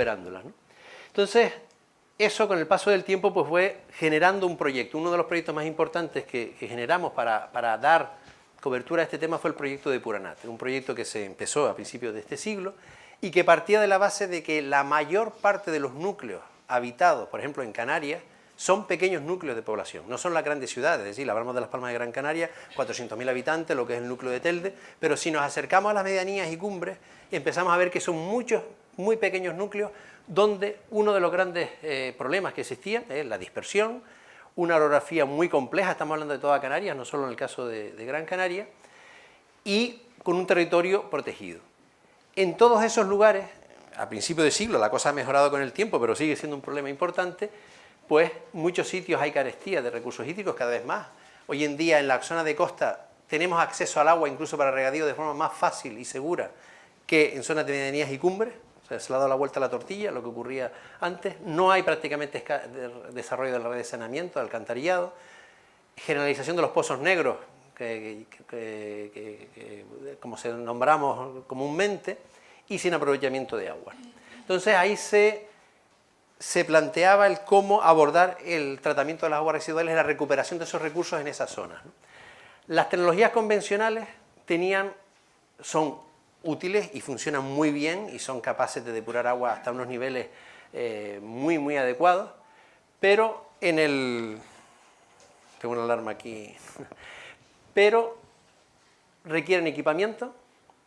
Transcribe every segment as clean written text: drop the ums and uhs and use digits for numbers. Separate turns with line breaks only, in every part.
recuperándolas, ¿no? Entonces, eso con el paso del tiempo pues fue generando un proyecto. Uno de los proyectos más importantes que generamos para dar cobertura a este tema fue el proyecto de Puranat, un proyecto que se empezó a principios de este siglo y que partía de la base de que la mayor parte de los núcleos habitados, por ejemplo en Canarias, son pequeños núcleos de población, no son las grandes ciudades, es decir, hablamos de Las Palmas de Gran Canaria, 400.000 habitantes, lo que es el núcleo de Telde, pero si nos acercamos a las medianías y cumbres, empezamos a ver que son muchos, muy pequeños núcleos, donde uno de los grandes problemas que existían es la dispersión, una orografía muy compleja, estamos hablando de toda Canarias, no solo en el caso de Gran Canaria, y con un territorio protegido. En todos esos lugares, a principios de siglo, la cosa ha mejorado con el tiempo, pero sigue siendo un problema importante, pues muchos sitios hay carestía de recursos hídricos cada vez más. Hoy en día en la zona de costa tenemos acceso al agua incluso para regadío de forma más fácil y segura que en zonas de medianías y cumbres. O sea, se le ha dado la vuelta a la tortilla, lo que ocurría antes. No hay prácticamente desarrollo de la red de saneamiento, de alcantarillado, generalización de los pozos negros, como se nombramos comúnmente, y sin aprovechamiento de agua. Entonces ahí se planteaba el cómo abordar el tratamiento de las aguas residuales y la recuperación de esos recursos en esas zonas, ¿no? Las tecnologías convencionales son útiles y funcionan muy bien y son capaces de depurar agua hasta unos niveles muy adecuados, pero tengo una alarma aquí, pero requieren equipamiento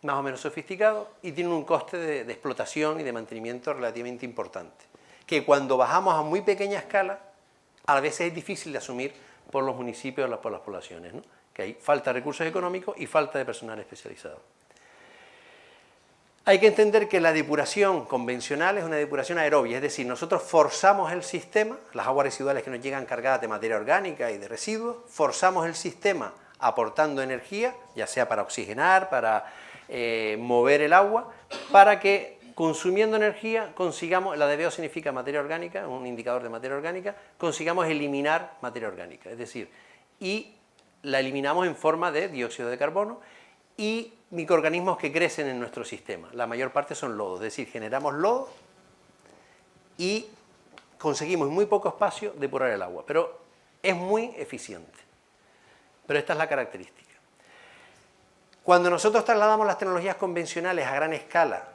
más o menos sofisticado y tienen un coste de explotación y de mantenimiento relativamente importante, que cuando bajamos a muy pequeña escala, a veces es difícil de asumir por los municipios o por las poblaciones, ¿no? Que hay falta de recursos económicos y falta de personal especializado. Hay que entender que la depuración convencional es una depuración aerobia, es decir, nosotros forzamos el sistema, las aguas residuales que nos llegan cargadas de materia orgánica y de residuos, forzamos el sistema aportando energía, ya sea para oxigenar, para mover el agua, para que consumiendo energía consigamos, la DBO significa materia orgánica, un indicador de materia orgánica, consigamos eliminar materia orgánica, es decir, y la eliminamos en forma de dióxido de carbono y microorganismos que crecen en nuestro sistema. La mayor parte son lodos, es decir, generamos lodo y conseguimos en muy poco espacio depurar el agua, pero es muy eficiente. Pero esta es la característica. Cuando nosotros trasladamos las tecnologías convencionales a gran escala,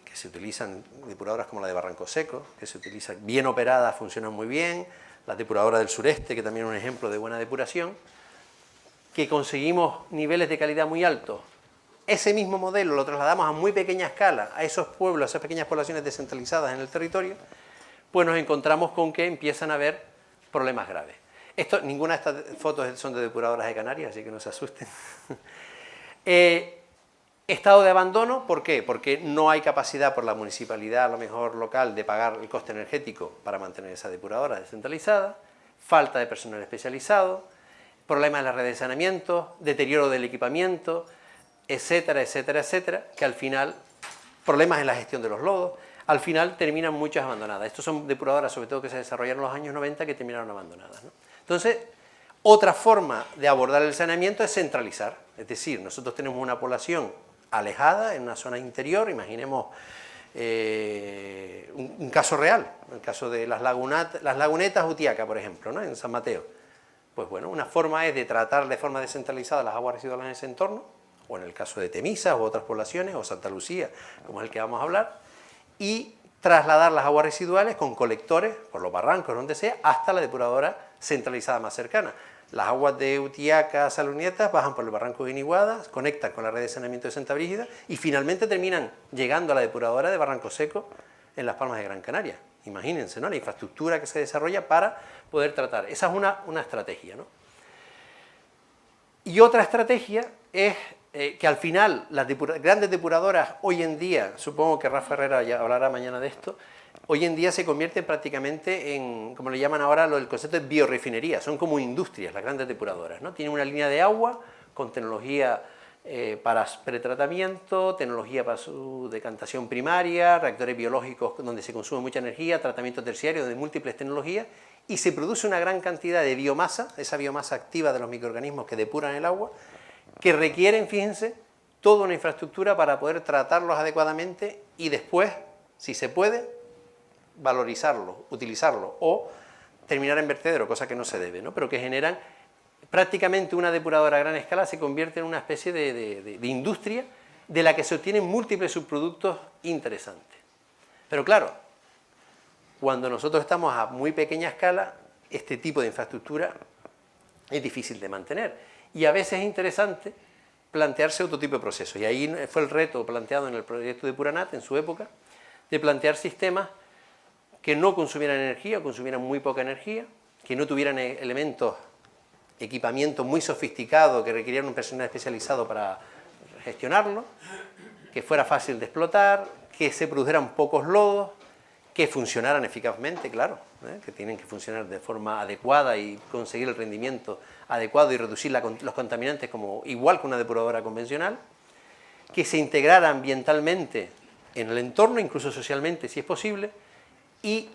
que se utilizan depuradoras como la de Barranco Seco, que se utilizan bien operadas, funcionan muy bien, la depuradora del sureste, que también es un ejemplo de buena depuración, que conseguimos niveles de calidad muy altos. Ese mismo modelo lo trasladamos a muy pequeña escala, a esos pueblos, a esas pequeñas poblaciones descentralizadas en el territorio, pues nos encontramos con que empiezan a haber problemas graves. Ninguna de estas fotos son de depuradoras de Canarias, así que no se asusten. Estado de abandono, ¿por qué? Porque no hay capacidad por la municipalidad, a lo mejor local, de pagar el coste energético para mantener esa depuradora descentralizada, falta de personal especializado, problemas en la red de saneamiento, deterioro del equipamiento, etcétera, etcétera, etcétera, que al final, problemas en la gestión de los lodos, al final terminan muchas abandonadas. Estos son depuradoras, sobre todo que se desarrollaron en los años 90, que terminaron abandonadas, ¿no? Entonces, otra forma de abordar el saneamiento es centralizar, es decir, nosotros tenemos una población alejada, en una zona interior, imaginemos un caso real, el caso de las lagunetas Utiaca, por ejemplo, ¿no? En San Mateo. Pues bueno, una forma es de tratar de forma descentralizada las aguas residuales en ese entorno, o en el caso de Temisa u otras poblaciones, o Santa Lucía, como es el que vamos a hablar, y trasladar las aguas residuales con colectores, por los barrancos, donde sea, hasta la depuradora centralizada más cercana. Las aguas de Utiaca, Salunietas, bajan por el barranco de Guiniguada, conectan con la red de saneamiento de Santa Brígida y finalmente terminan llegando a la depuradora de Barranco Seco en Las Palmas de Gran Canaria. Imagínense, ¿no?, la infraestructura que se desarrolla para poder tratar. Esa es una estrategia, ¿no? Y otra estrategia es que al final las grandes depuradoras hoy en día, supongo que Rafa Herrera ya hablará mañana de esto, hoy en día se convierten prácticamente en, como le llaman ahora, el concepto de biorefinería, son como industrias las grandes depuradoras, ¿no? Tienen una línea de agua con tecnología para pretratamiento, tecnología para su decantación primaria, reactores biológicos donde se consume mucha energía, tratamiento terciario de múltiples tecnologías, y se produce una gran cantidad de biomasa, esa biomasa activa de los microorganismos que depuran el agua, que requieren, fíjense, toda una infraestructura para poder tratarlos adecuadamente y después, si se puede, valorizarlo, utilizarlo, o terminar en vertedero, cosa que no se debe, ¿no? Pero que generan prácticamente una depuradora a gran escala se convierte en una especie de industria de la que se obtienen múltiples subproductos interesantes. Pero claro, cuando nosotros estamos a muy pequeña escala, este tipo de infraestructura es difícil de mantener. Y a veces es interesante plantearse otro tipo de procesos. Y ahí fue el reto planteado en el proyecto de Puranat en su época, de plantear sistemas que no consumieran energía o consumieran muy poca energía, que no tuvieran elementos, equipamiento muy sofisticado que requirieran un personal especializado para gestionarlo, que fuera fácil de explotar, que se produjeran pocos lodos, que funcionaran eficazmente, claro, que tienen que funcionar de forma adecuada y conseguir el rendimiento adecuado y reducir los contaminantes como igual que una depuradora convencional, que se integrara ambientalmente en el entorno, incluso socialmente si es posible, y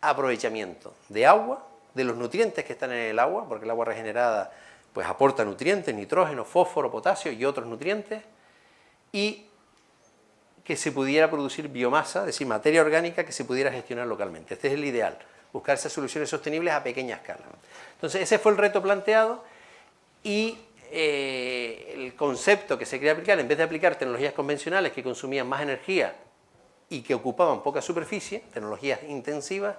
aprovechamiento de agua, de los nutrientes que están en el agua, porque el agua regenerada pues aporta nutrientes, nitrógeno, fósforo, potasio y otros nutrientes, y que se pudiera producir biomasa, es decir, materia orgánica que se pudiera gestionar localmente. Este es el ideal, buscar esas soluciones sostenibles a pequeña escala. Entonces ese fue el reto planteado y el concepto que se quería aplicar, en vez de aplicar tecnologías convencionales que consumían más energía y que ocupaban poca superficie, tecnologías intensivas,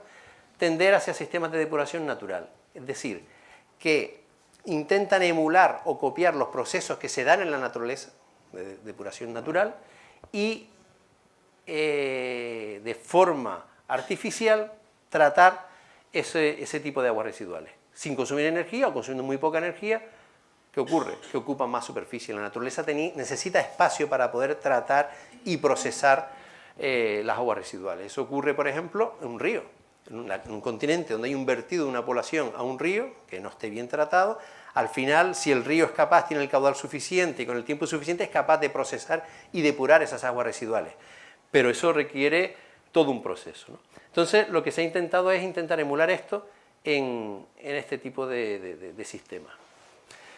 tender hacia sistemas de depuración natural. Es decir, que intentan emular o copiar los procesos que se dan en la naturaleza, de depuración natural, y de forma artificial tratar ese tipo de aguas residuales, sin consumir energía o consumiendo muy poca energía. ¿Qué ocurre? Que ocupan más superficie. La naturaleza necesita espacio para poder tratar y procesar las aguas residuales. Eso ocurre, por ejemplo, en un río, en un continente donde hay un vertido de una población a un río que no esté bien tratado. Al final, si el río es capaz, tiene el caudal suficiente y con el tiempo suficiente, es capaz de procesar y depurar esas aguas residuales. Pero eso requiere todo un proceso, ¿no? Entonces, lo que se ha intentado es intentar emular esto en este tipo de sistemas.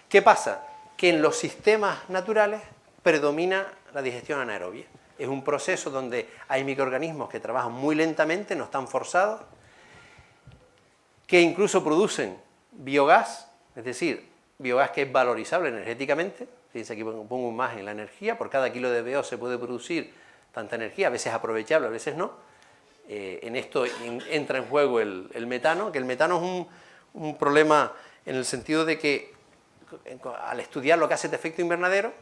¿Qué pasa? Que en los sistemas naturales predomina la digestión anaerobia. Es un proceso donde hay microorganismos que trabajan muy lentamente, no están forzados, que incluso producen biogás, es decir, biogás que es valorizable energéticamente. Fíjense aquí pongo una imagen, la energía, por cada kilo de CO2 se puede producir tanta energía, a veces aprovechable, a veces no. En esto entra en juego el metano, que el metano es un problema en el sentido de que al estudiar lo que hace este efecto invernadero,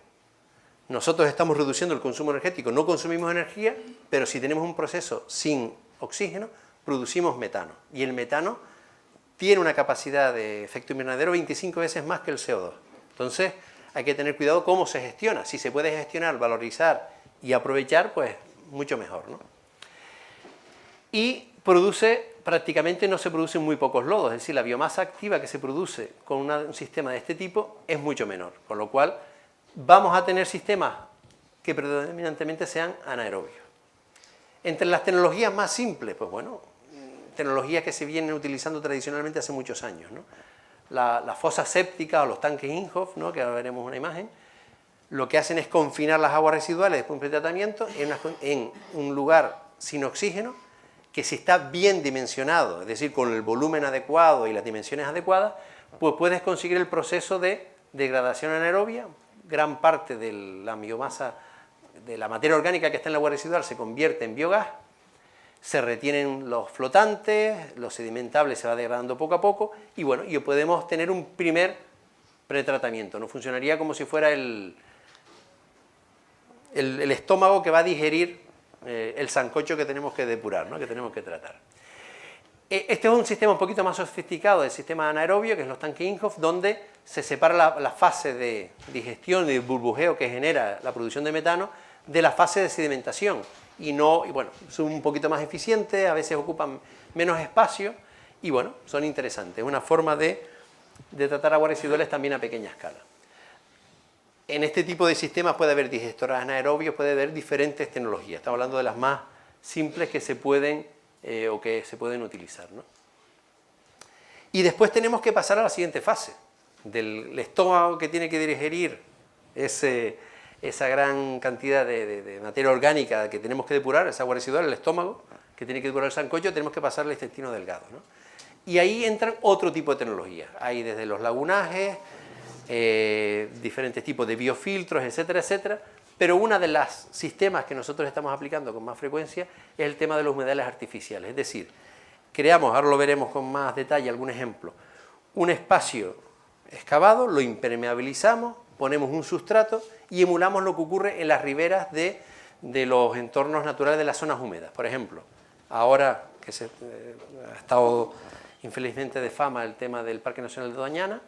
nosotros estamos reduciendo el consumo energético, no consumimos energía, pero si tenemos un proceso sin oxígeno, producimos metano. Y el metano tiene una capacidad de efecto invernadero 25 veces más que el CO2. Entonces, hay que tener cuidado cómo se gestiona. Si se puede gestionar, valorizar y aprovechar, pues mucho mejor, ¿no? Y prácticamente no se producen muy pocos lodos, es decir, la biomasa activa que se produce con un sistema de este tipo es mucho menor, con lo cual vamos a tener sistemas que predominantemente sean anaerobios. Entre las tecnologías más simples, pues bueno, tecnologías que se vienen utilizando tradicionalmente hace muchos años, ¿no? Las fosas sépticas o los tanques Inhofe, ¿no? Que ahora veremos una imagen, lo que hacen es confinar las aguas residuales después de un tratamiento en un lugar sin oxígeno, que si está bien dimensionado, es decir, con el volumen adecuado y las dimensiones adecuadas, pues puedes conseguir el proceso de degradación anaerobia. Gran parte de la biomasa, de la materia orgánica que está en el agua residual se convierte en biogás, se retienen los flotantes, los sedimentables se va degradando poco a poco, y bueno, y podemos tener un primer pretratamiento. No funcionaría como si fuera el estómago que va a digerir el sancocho que tenemos que depurar, ¿no? Que tenemos que tratar. Este es un sistema un poquito más sofisticado del sistema anaerobio, que es los tanques Inhofe, donde se separa la fase de digestión y de burbujeo que genera la producción de metano de la fase de sedimentación. Y bueno, son un poquito más eficientes, a veces ocupan menos espacio y bueno, son interesantes. Es una forma de tratar aguas residuales también a pequeña escala. En este tipo de sistemas puede haber digestores anaerobios, puede haber diferentes tecnologías. Estamos hablando de las más simples que se pueden utilizar, ¿no? Y después tenemos que pasar a la siguiente fase, del estómago que tiene que digerir esa gran cantidad de materia orgánica que tenemos que depurar, esa agua residual, el estómago, que tiene que depurar el sancocho, tenemos que pasarle el intestino delgado, ¿no? Y ahí entran otro tipo de tecnologías. Hay desde los lagunajes, diferentes tipos de biofiltros, etcétera, etcétera. Pero uno de los sistemas que nosotros estamos aplicando con más frecuencia es el tema de los humedales artificiales. Es decir, creamos, ahora lo veremos con más detalle, algún ejemplo, un espacio excavado, lo impermeabilizamos, ponemos un sustrato y emulamos lo que ocurre en las riberas de los entornos naturales de las zonas húmedas. Por ejemplo, ahora que ha estado infelizmente de fama el tema del Parque Nacional de Doñana,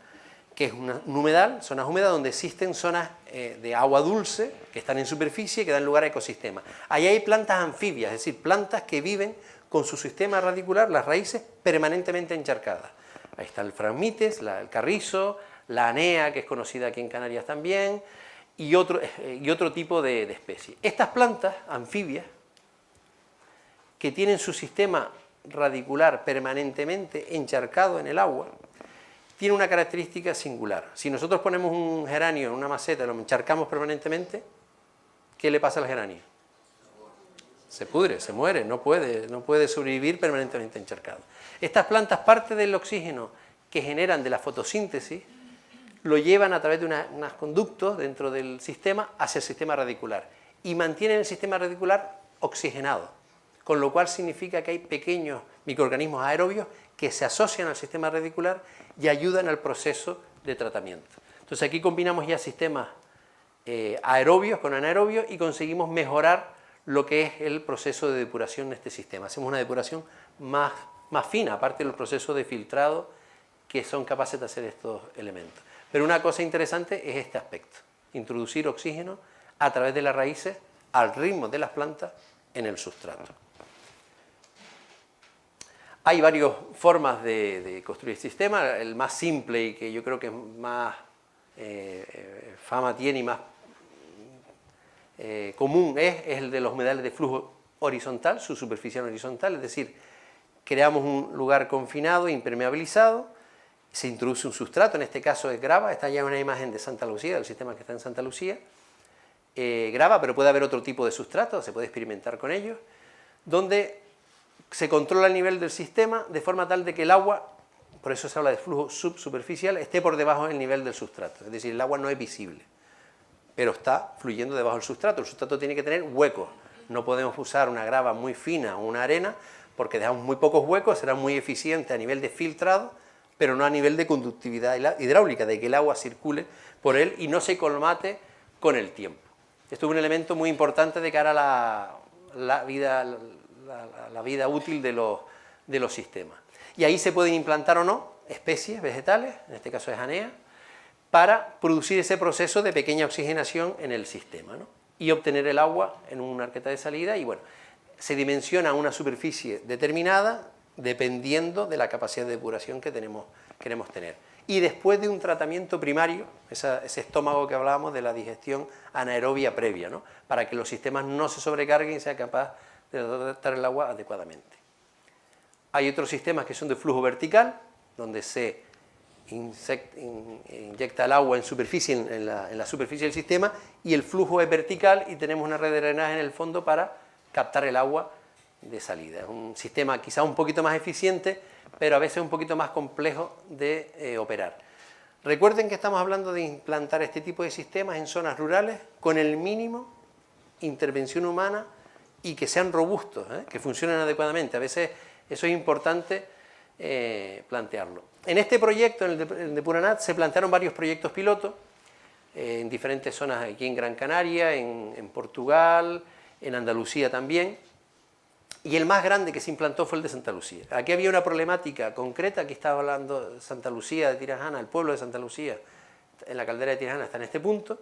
que es un humedal, zonas húmedas donde existen zonas de agua dulce que están en superficie y que dan lugar a ecosistemas. Ahí hay plantas anfibias, es decir, plantas que viven con su sistema radicular, las raíces, permanentemente encharcadas. Ahí está el Phragmites, el carrizo, la anea, que es conocida aquí en Canarias también, y otro tipo de especies. Estas plantas anfibias, que tienen su sistema radicular permanentemente encharcado en el agua, tiene una característica singular. Si nosotros ponemos un geranio en una maceta y lo encharcamos permanentemente, ¿qué le pasa al geranio? Se pudre, se muere, no puede sobrevivir permanentemente encharcado. Estas plantas, parte del oxígeno que generan de la fotosíntesis, lo llevan a través de unos conductos dentro del sistema hacia el sistema radicular y mantienen el sistema radicular oxigenado, con lo cual significa que hay pequeños microorganismos aerobios que se asocian al sistema radicular y ayudan al proceso de tratamiento. Entonces aquí combinamos ya sistemas aerobios con anaerobios y conseguimos mejorar lo que es el proceso de depuración de este sistema. Hacemos una depuración más fina, aparte del proceso de filtrado que son capaces de hacer estos elementos. Pero una cosa interesante es este aspecto, introducir oxígeno a través de las raíces al ritmo de las plantas en el sustrato. Hay varias formas de construir sistemas, el más simple y que yo creo que más fama tiene y más común es el de los humedales de flujo horizontal, su superficial horizontal, es decir, creamos un lugar confinado, impermeabilizado, se introduce un sustrato, en este caso es grava, esta ya es una imagen de Santa Lucía, del sistema que está en Santa Lucía, grava, pero puede haber otro tipo de sustrato, se puede experimentar con ellos, donde se controla el nivel del sistema de forma tal de que el agua, por eso se habla de flujo subsuperficial, esté por debajo del nivel del sustrato, es decir, el agua no es visible, pero está fluyendo debajo del sustrato. El sustrato tiene que tener huecos, no podemos usar una grava muy fina o una arena, porque dejamos muy pocos huecos, será muy eficiente a nivel de filtrado, pero no a nivel de conductividad hidráulica, de que el agua circule por él y no se colmate con el tiempo. Esto es un elemento muy importante de cara a la vida útil de los sistemas. Y ahí se pueden implantar o no especies vegetales, en este caso es anea, para producir ese proceso de pequeña oxigenación en el sistema, ¿no? Y obtener el agua en una arqueta de salida y bueno, se dimensiona una superficie determinada dependiendo de la capacidad de depuración que queremos tener. Y después de un tratamiento primario, ese estómago que hablábamos de la digestión anaerobia previa, ¿no? Para que los sistemas no se sobrecarguen y sea capaz de tratar el agua adecuadamente. Hay otros sistemas que son de flujo vertical, donde se inyecta el agua en superficie, en la superficie del sistema, y el flujo es vertical y tenemos una red de drenaje en el fondo para captar el agua de salida. Es un sistema quizá un poquito más eficiente, pero a veces un poquito más complejo de operar. Recuerden que estamos hablando de implantar este tipo de sistemas en zonas rurales con el mínimo intervención humana y que sean robustos, que funcionen adecuadamente. A veces eso es importante plantearlo. En este proyecto, en el de Puranat, se plantearon varios proyectos pilotos en diferentes zonas, aquí en Gran Canaria, en Portugal, en Andalucía también, y el más grande que se implantó fue el de Santa Lucía. Aquí había una problemática concreta, aquí estaba hablando de Santa Lucía de Tirajana, el pueblo de Santa Lucía, en la caldera de Tirajana está en este punto.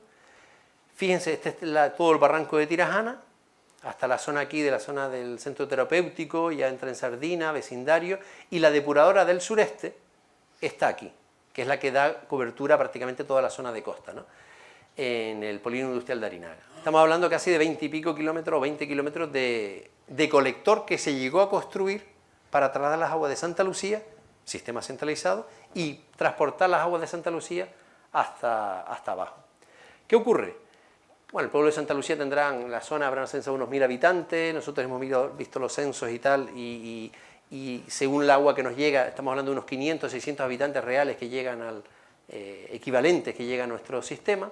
Fíjense, este es todo el barranco de Tirajana, hasta la zona aquí, de la zona del centro terapéutico, ya entra en Sardina, vecindario, y la depuradora del sureste está aquí, que es la que da cobertura a prácticamente toda la zona de costa, ¿no? En el polígono industrial de Arinaga. Estamos hablando casi de 20 y pico kilómetros o 20 kilómetros de colector que se llegó a construir para trasladar las aguas de Santa Lucía, sistema centralizado, y transportar las aguas de Santa Lucía hasta abajo. ¿Qué ocurre? Bueno, el pueblo de Santa Lucía tendrán, la zona habrá censado unos 1000 habitantes, nosotros hemos visto los censos y tal, y según el agua que nos llega, estamos hablando de unos 500, 600 habitantes reales que llegan al equivalentes que llegan a nuestro sistema.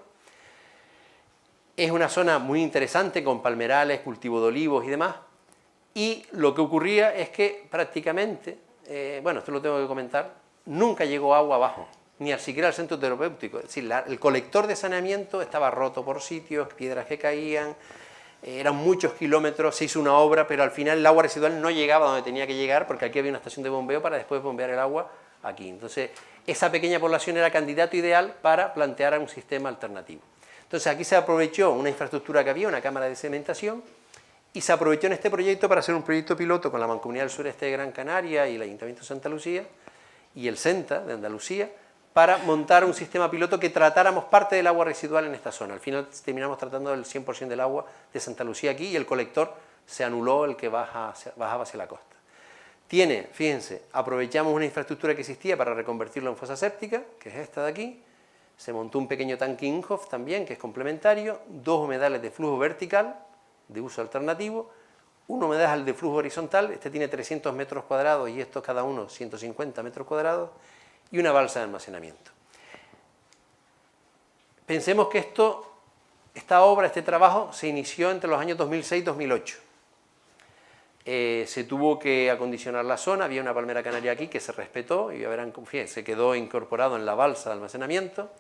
Es una zona muy interesante con palmerales, cultivo de olivos y demás, y lo que ocurría es que prácticamente, bueno, esto lo tengo que comentar, nunca llegó agua abajo, ni siquiera al centro terapéutico. Es decir, el colector de saneamiento estaba roto por sitios, piedras que caían, eran muchos kilómetros, se hizo una obra, pero al final el agua residual no llegaba donde tenía que llegar, porque aquí había una estación de bombeo para después bombear el agua aquí. Entonces, esa pequeña población era candidato ideal para plantear un sistema alternativo. Entonces, aquí se aprovechó una infraestructura que había, una cámara de cementación, y se aprovechó en este proyecto para hacer un proyecto piloto con la Mancomunidad del Sureste de Gran Canaria y el Ayuntamiento de Santa Lucía y el CENTA de Andalucía, para montar un sistema piloto que tratáramos parte del agua residual en esta zona. Al final terminamos tratando el 100% del agua de Santa Lucía aquí y el colector se anuló, el que bajaba hacia la costa. Tiene, fíjense, aprovechamos una infraestructura que existía para reconvertirlo en fosa séptica, que es esta de aquí. Se montó un pequeño tanque Inhofe también, que es complementario, 2 humedales de flujo vertical, de uso alternativo, un humedal de flujo horizontal, este tiene 300 metros cuadrados y estos cada uno 150 metros cuadrados, y una balsa de almacenamiento. Pensemos que esta obra, este trabajo, se inició entre los años 2006 y 2008. Se tuvo que acondicionar la zona, había una palmera canaria aquí que se respetó, y ya verán, se quedó incorporado en la balsa de almacenamiento.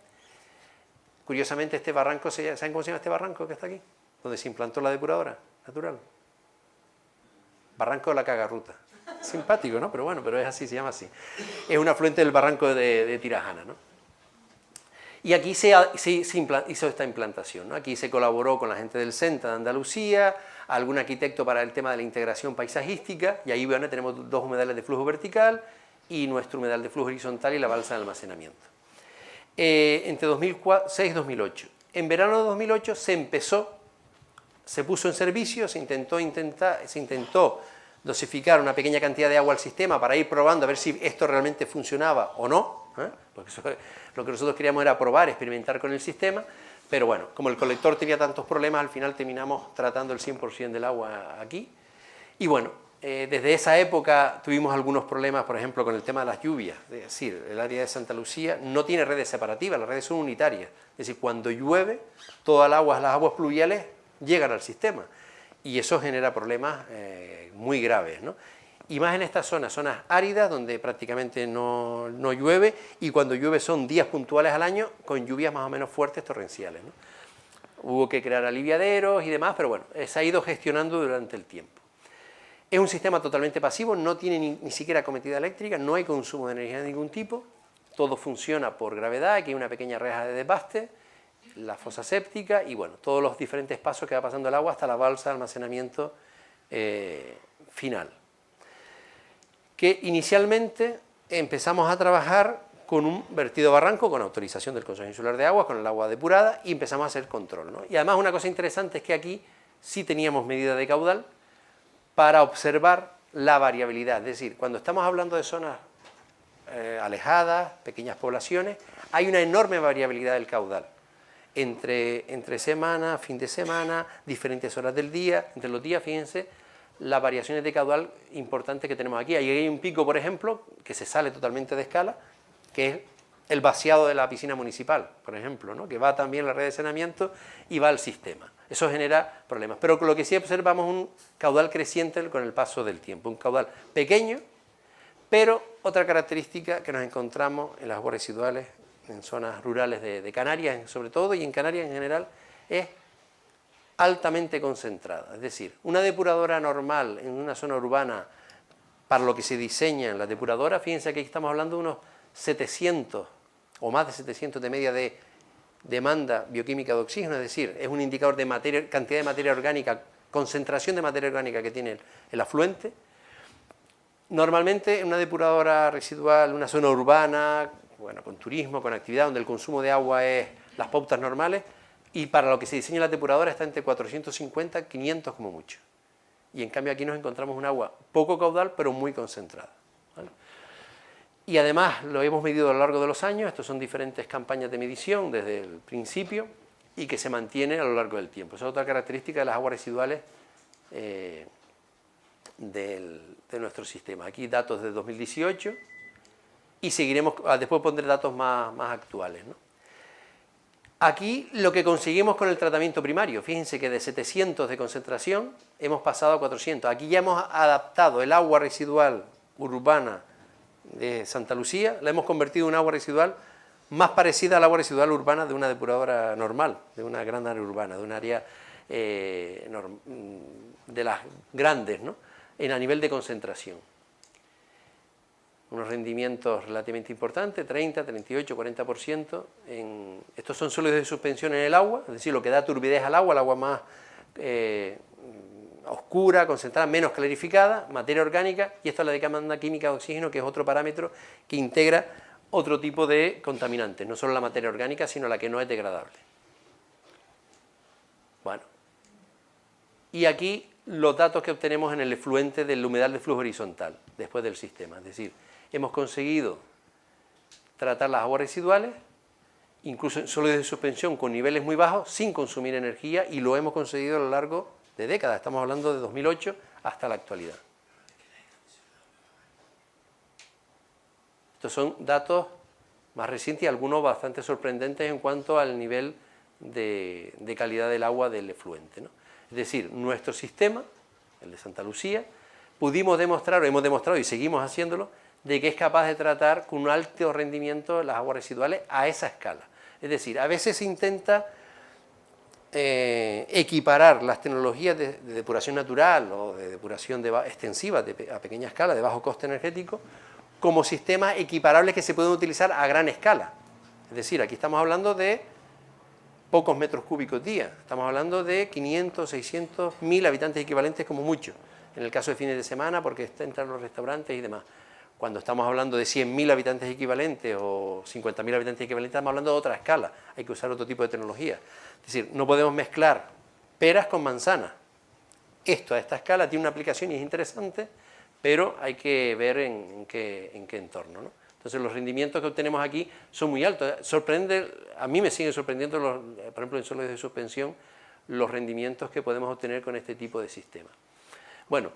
Curiosamente, este barranco, ¿saben cómo se llama este barranco que está aquí? Donde se implantó la depuradora natural. Barranco de la Cagarruta. Simpático, ¿no? Pero bueno, pero es así, se llama así. Es un afluente del barranco de Tirajana, ¿no? Y aquí se hizo esta implantación, ¿no? Aquí se colaboró con la gente del CENTA de Andalucía, algún arquitecto para el tema de la integración paisajística, y ahí, bueno, tenemos 2 humedales de flujo vertical y nuestro humedal de flujo horizontal y la balsa de almacenamiento. Entre 2006 y 2008. En verano de 2008 se puso en servicio, se intentó dosificar una pequeña cantidad de agua al sistema para ir probando a ver si esto realmente funcionaba o no, porque lo que nosotros queríamos era probar, experimentar con el sistema, pero bueno, como el colector tenía tantos problemas, al final terminamos tratando el 100% del agua aquí, y bueno, desde esa época tuvimos algunos problemas, por ejemplo, con el tema de las lluvias, es decir, el área de Santa Lucía no tiene redes separativas, las redes son unitarias, es decir, cuando llueve, todas las aguas pluviales llegan al sistema, y eso genera problemas muy graves, ¿no? Y más en estas zonas áridas, donde prácticamente no llueve, y cuando llueve son días puntuales al año, con lluvias más o menos fuertes, torrenciales, ¿no? Hubo que crear aliviaderos y demás, pero bueno, se ha ido gestionando durante el tiempo. Es un sistema totalmente pasivo, no tiene ni siquiera acometida eléctrica, no hay consumo de energía de ningún tipo, todo funciona por gravedad, aquí hay una pequeña reja de desbaste, la fosa séptica y bueno, todos los diferentes pasos que va pasando el agua hasta la balsa de almacenamiento final. Que inicialmente empezamos a trabajar con un vertido barranco, con autorización del Consejo Insular de Aguas, con el agua depurada, y empezamos a hacer control, ¿no? Y además una cosa interesante es que aquí sí teníamos medida de caudal para observar la variabilidad, es decir, cuando estamos hablando de zonas alejadas, pequeñas poblaciones, hay una enorme variabilidad del caudal. Entre semana, fin de semana, diferentes horas del día, entre los días, fíjense, las variaciones de caudal importantes que tenemos aquí. Ahí hay un pico, por ejemplo, que se sale totalmente de escala, que es el vaciado de la piscina municipal, por ejemplo, ¿no? Que va también a la red de saneamiento y va al sistema. Eso genera problemas. Pero lo que sí observamos es un caudal creciente con el paso del tiempo, un caudal pequeño, pero otra característica que nos encontramos en las aguas residuales en zonas rurales de Canarias sobre todo, y en Canarias en general, es altamente concentrada. Es decir, una depuradora normal en una zona urbana, para lo que se diseña en la depuradora, fíjense que aquí estamos hablando de unos 700 o más de 700 de media de demanda bioquímica de oxígeno, es decir, es un indicador de cantidad de materia orgánica, concentración de materia orgánica que tiene el afluente. Normalmente en una depuradora residual, una zona urbana, bueno, con turismo, con actividad, donde el consumo de agua es las pautas normales, y para lo que se diseña la depuradora está entre 450 y 500 como mucho. Y en cambio aquí nos encontramos un agua poco caudal, pero muy concentrada, ¿vale? Y además lo hemos medido a lo largo de los años, estos son diferentes campañas de medición desde el principio, y que se mantiene a lo largo del tiempo. Esa es otra característica de las aguas residuales de nuestro sistema. Aquí datos de 2018 y seguiremos, después pondré datos más actuales, ¿no? Aquí lo que conseguimos con el tratamiento primario, fíjense que de 700 de concentración hemos pasado a 400. Aquí ya hemos adaptado el agua residual urbana de Santa Lucía, la hemos convertido en un agua residual más parecida al agua residual urbana de una depuradora normal, de una gran área urbana, de un área de las grandes, ¿no? A nivel de concentración. Unos rendimientos relativamente importantes, 30, 38, 40%. Estos son sólidos de suspensión en el agua, es decir, lo que da turbidez al agua más oscura, concentrada, menos clarificada, materia orgánica, y esto es la demanda química de oxígeno, que es otro parámetro que integra otro tipo de contaminantes, no solo la materia orgánica, sino la que no es degradable. Bueno, y aquí los datos que obtenemos en el efluente del humedal de flujo horizontal, después del sistema, es decir, hemos conseguido tratar las aguas residuales, incluso en sólidos de suspensión con niveles muy bajos, sin consumir energía, y lo hemos conseguido a lo largo de décadas, estamos hablando de 2008 hasta la actualidad. Estos son datos más recientes y algunos bastante sorprendentes en cuanto al nivel de calidad del agua del efluente, ¿no? Es decir, nuestro sistema, el de Santa Lucía, pudimos demostrar, o hemos demostrado y seguimos haciéndolo, de que es capaz de tratar con un alto rendimiento las aguas residuales a esa escala. Es decir, a veces se intenta equiparar las tecnologías de depuración natural o de depuración extensiva a pequeña escala, de bajo coste energético, como sistemas equiparables que se pueden utilizar a gran escala. Es decir, aquí estamos hablando de pocos metros cúbicos día, estamos hablando de 500, 600, 1000 habitantes equivalentes como mucho, en el caso de fines de semana porque entran los restaurantes y demás. Cuando estamos hablando de 100.000 habitantes equivalentes o 50.000 habitantes equivalentes, estamos hablando de otra escala, hay que usar otro tipo de tecnología. Es decir, no podemos mezclar peras con manzanas. Esto a esta escala tiene una aplicación y es interesante, pero hay que ver en qué entorno, ¿no? Entonces los rendimientos que obtenemos aquí son muy altos. Sorprende, a mí me siguen sorprendiendo, por ejemplo en sólidos de suspensión, los rendimientos que podemos obtener con este tipo de sistema. Bueno,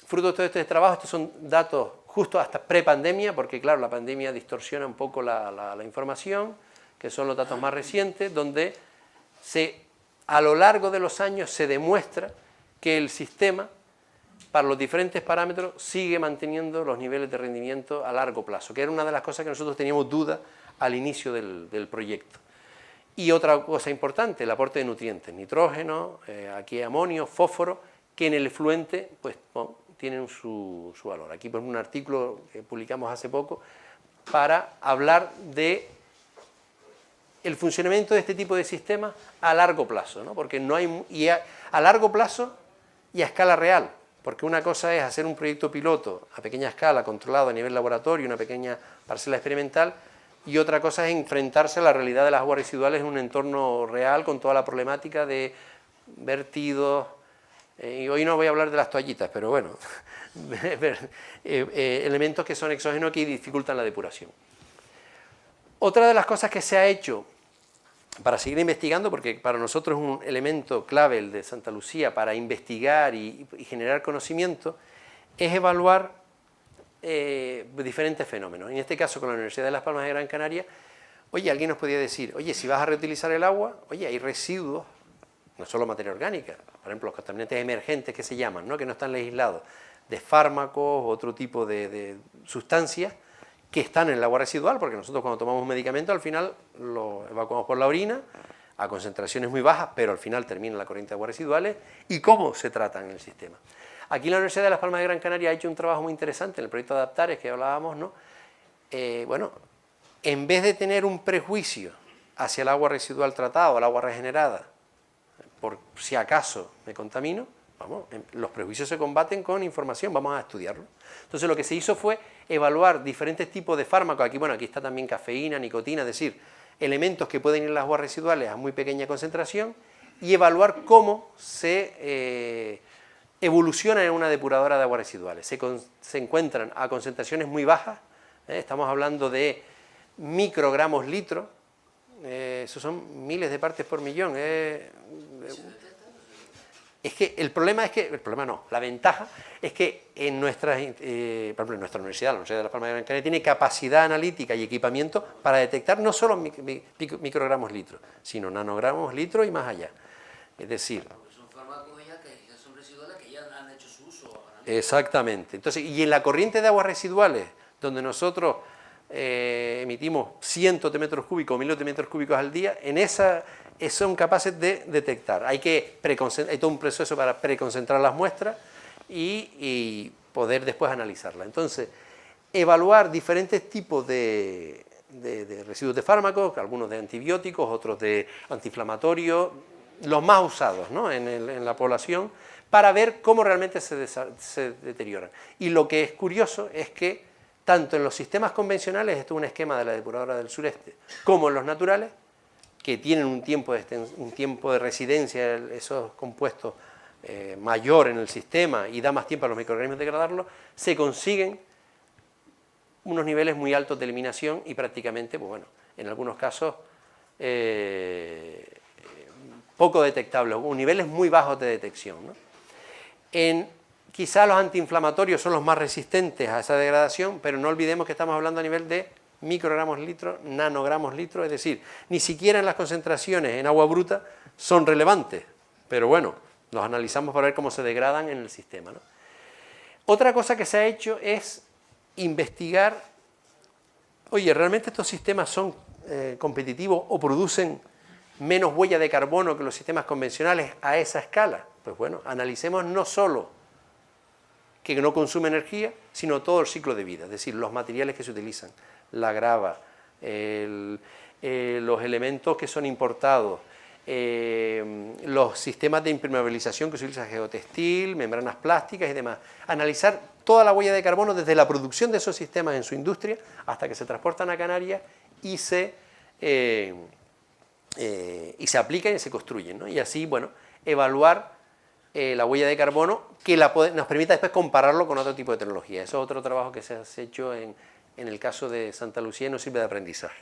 fruto de todo este trabajo, estos son datos justo hasta prepandemia, porque claro, la pandemia distorsiona un poco la información, que son los datos más recientes, donde a lo largo de los años se demuestra que el sistema, para los diferentes parámetros, sigue manteniendo los niveles de rendimiento a largo plazo, que era una de las cosas que nosotros teníamos duda al inicio del proyecto. Y otra cosa importante, el aporte de nutrientes, nitrógeno, aquí amonio, fósforo, que en el efluente pues, tienen su valor. Aquí por un artículo que publicamos hace poco para hablar de el funcionamiento de este tipo de sistemas a largo plazo, ¿no? Porque no hay, a largo plazo y a escala real, porque una cosa es hacer un proyecto piloto a pequeña escala, controlado a nivel laboratorio, una pequeña parcela experimental, y otra cosa es enfrentarse a la realidad de las aguas residuales en un entorno real con toda la problemática de vertidos. Y hoy no voy a hablar de las toallitas, pero bueno, elementos que son exógenos que dificultan la depuración. Otra de las cosas que se ha hecho para seguir investigando, porque para nosotros es un elemento clave el de Santa Lucía para investigar y generar conocimiento, es evaluar diferentes fenómenos. En este caso con la Universidad de Las Palmas de Gran Canaria, oye, alguien nos podía decir, oye, si vas a reutilizar el agua, oye, hay residuos, no solo materia orgánica, por ejemplo, los contaminantes emergentes que se llaman, ¿no? Que no están legislados, de fármacos, otro tipo de sustancias que están en el agua residual, porque nosotros cuando tomamos un medicamento al final lo evacuamos por la orina a concentraciones muy bajas, pero al final termina la corriente de aguas residuales, y cómo se tratan en el sistema. Aquí la Universidad de Las Palmas de Gran Canaria ha hecho un trabajo muy interesante en el proyecto Adaptares que hablábamos, ¿no? Bueno, en vez de tener un prejuicio hacia el agua residual tratada o el agua regenerada, por si acaso me contamino, vamos, los prejuicios se combaten con información, vamos a estudiarlo. Entonces lo que se hizo fue evaluar diferentes tipos de fármacos, aquí, bueno, aquí está también cafeína, nicotina, es decir, elementos que pueden ir en las aguas residuales a muy pequeña concentración, y evaluar cómo se evoluciona en una depuradora de aguas residuales. Se encuentran a concentraciones muy bajas, estamos hablando de microgramos litro, Eso son miles de partes por millón. Es que el problema es que, el problema no, la ventaja es que en nuestras, por ejemplo, en nuestra universidad, la Universidad de Las Palmas de Gran Canaria, tiene capacidad analítica y equipamiento para detectar no solo microgramos litro, sino nanogramos litro y más allá. Es decir,
son fármacos ya que son residuales que ya han hecho su uso.
Exactamente. Entonces, y en la corriente de aguas residuales, donde nosotros emitimos cientos de metros cúbicos, miles de metros cúbicos al día, en esa son capaces de detectar. Hay todo un proceso para preconcentrar las muestras y poder después analizarlas. Entonces, evaluar diferentes tipos de residuos de fármacos, algunos de antibióticos, otros de antiinflamatorios, los más usados, ¿no?, en la población, para ver cómo realmente se deterioran. Y lo que es curioso es que tanto en los sistemas convencionales, esto es un esquema de la depuradora del sureste, como en los naturales, que tienen un tiempo de residencia, esos compuestos mayor en el sistema y da más tiempo a los microorganismos de degradarlos, se consiguen unos niveles muy altos de eliminación y prácticamente, pues bueno, en algunos casos poco detectables, o niveles muy bajos de detección, ¿no? Quizá los antiinflamatorios son los más resistentes a esa degradación, pero no olvidemos que estamos hablando a nivel de microgramos litro, nanogramos litro, es decir, ni siquiera en las concentraciones en agua bruta son relevantes, pero bueno, los analizamos para ver cómo se degradan en el sistema, ¿no? Otra cosa que se ha hecho es investigar, oye, ¿realmente estos sistemas son competitivos o producen menos huella de carbono que los sistemas convencionales a esa escala? Pues bueno, analicemos no solo que no consume energía, sino todo el ciclo de vida, es decir, los materiales que se utilizan, la grava, los elementos que son importados, los sistemas de impermeabilización que se utiliza geotextil, membranas plásticas y demás. Analizar toda la huella de carbono desde la producción de esos sistemas en su industria hasta que se transportan a Canarias y se aplican y se construyen, ¿no? Y así, bueno, evaluar la huella de carbono que nos permita después compararlo con otro tipo de tecnología. Eso es otro trabajo que se ha hecho en el caso de Santa Lucía y nos sirve de aprendizaje.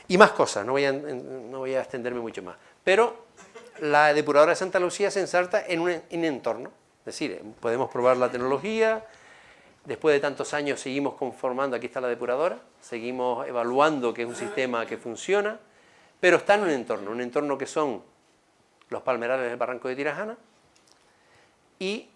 Y más cosas, no voy a extenderme mucho más. Pero la depuradora de Santa Lucía se ensarta en un entorno. Es decir, podemos probar la tecnología, después de tantos años seguimos conformando, aquí está la depuradora, seguimos evaluando que es un sistema que funciona, pero está en un entorno que son los palmerales del barranco de Tirajana, y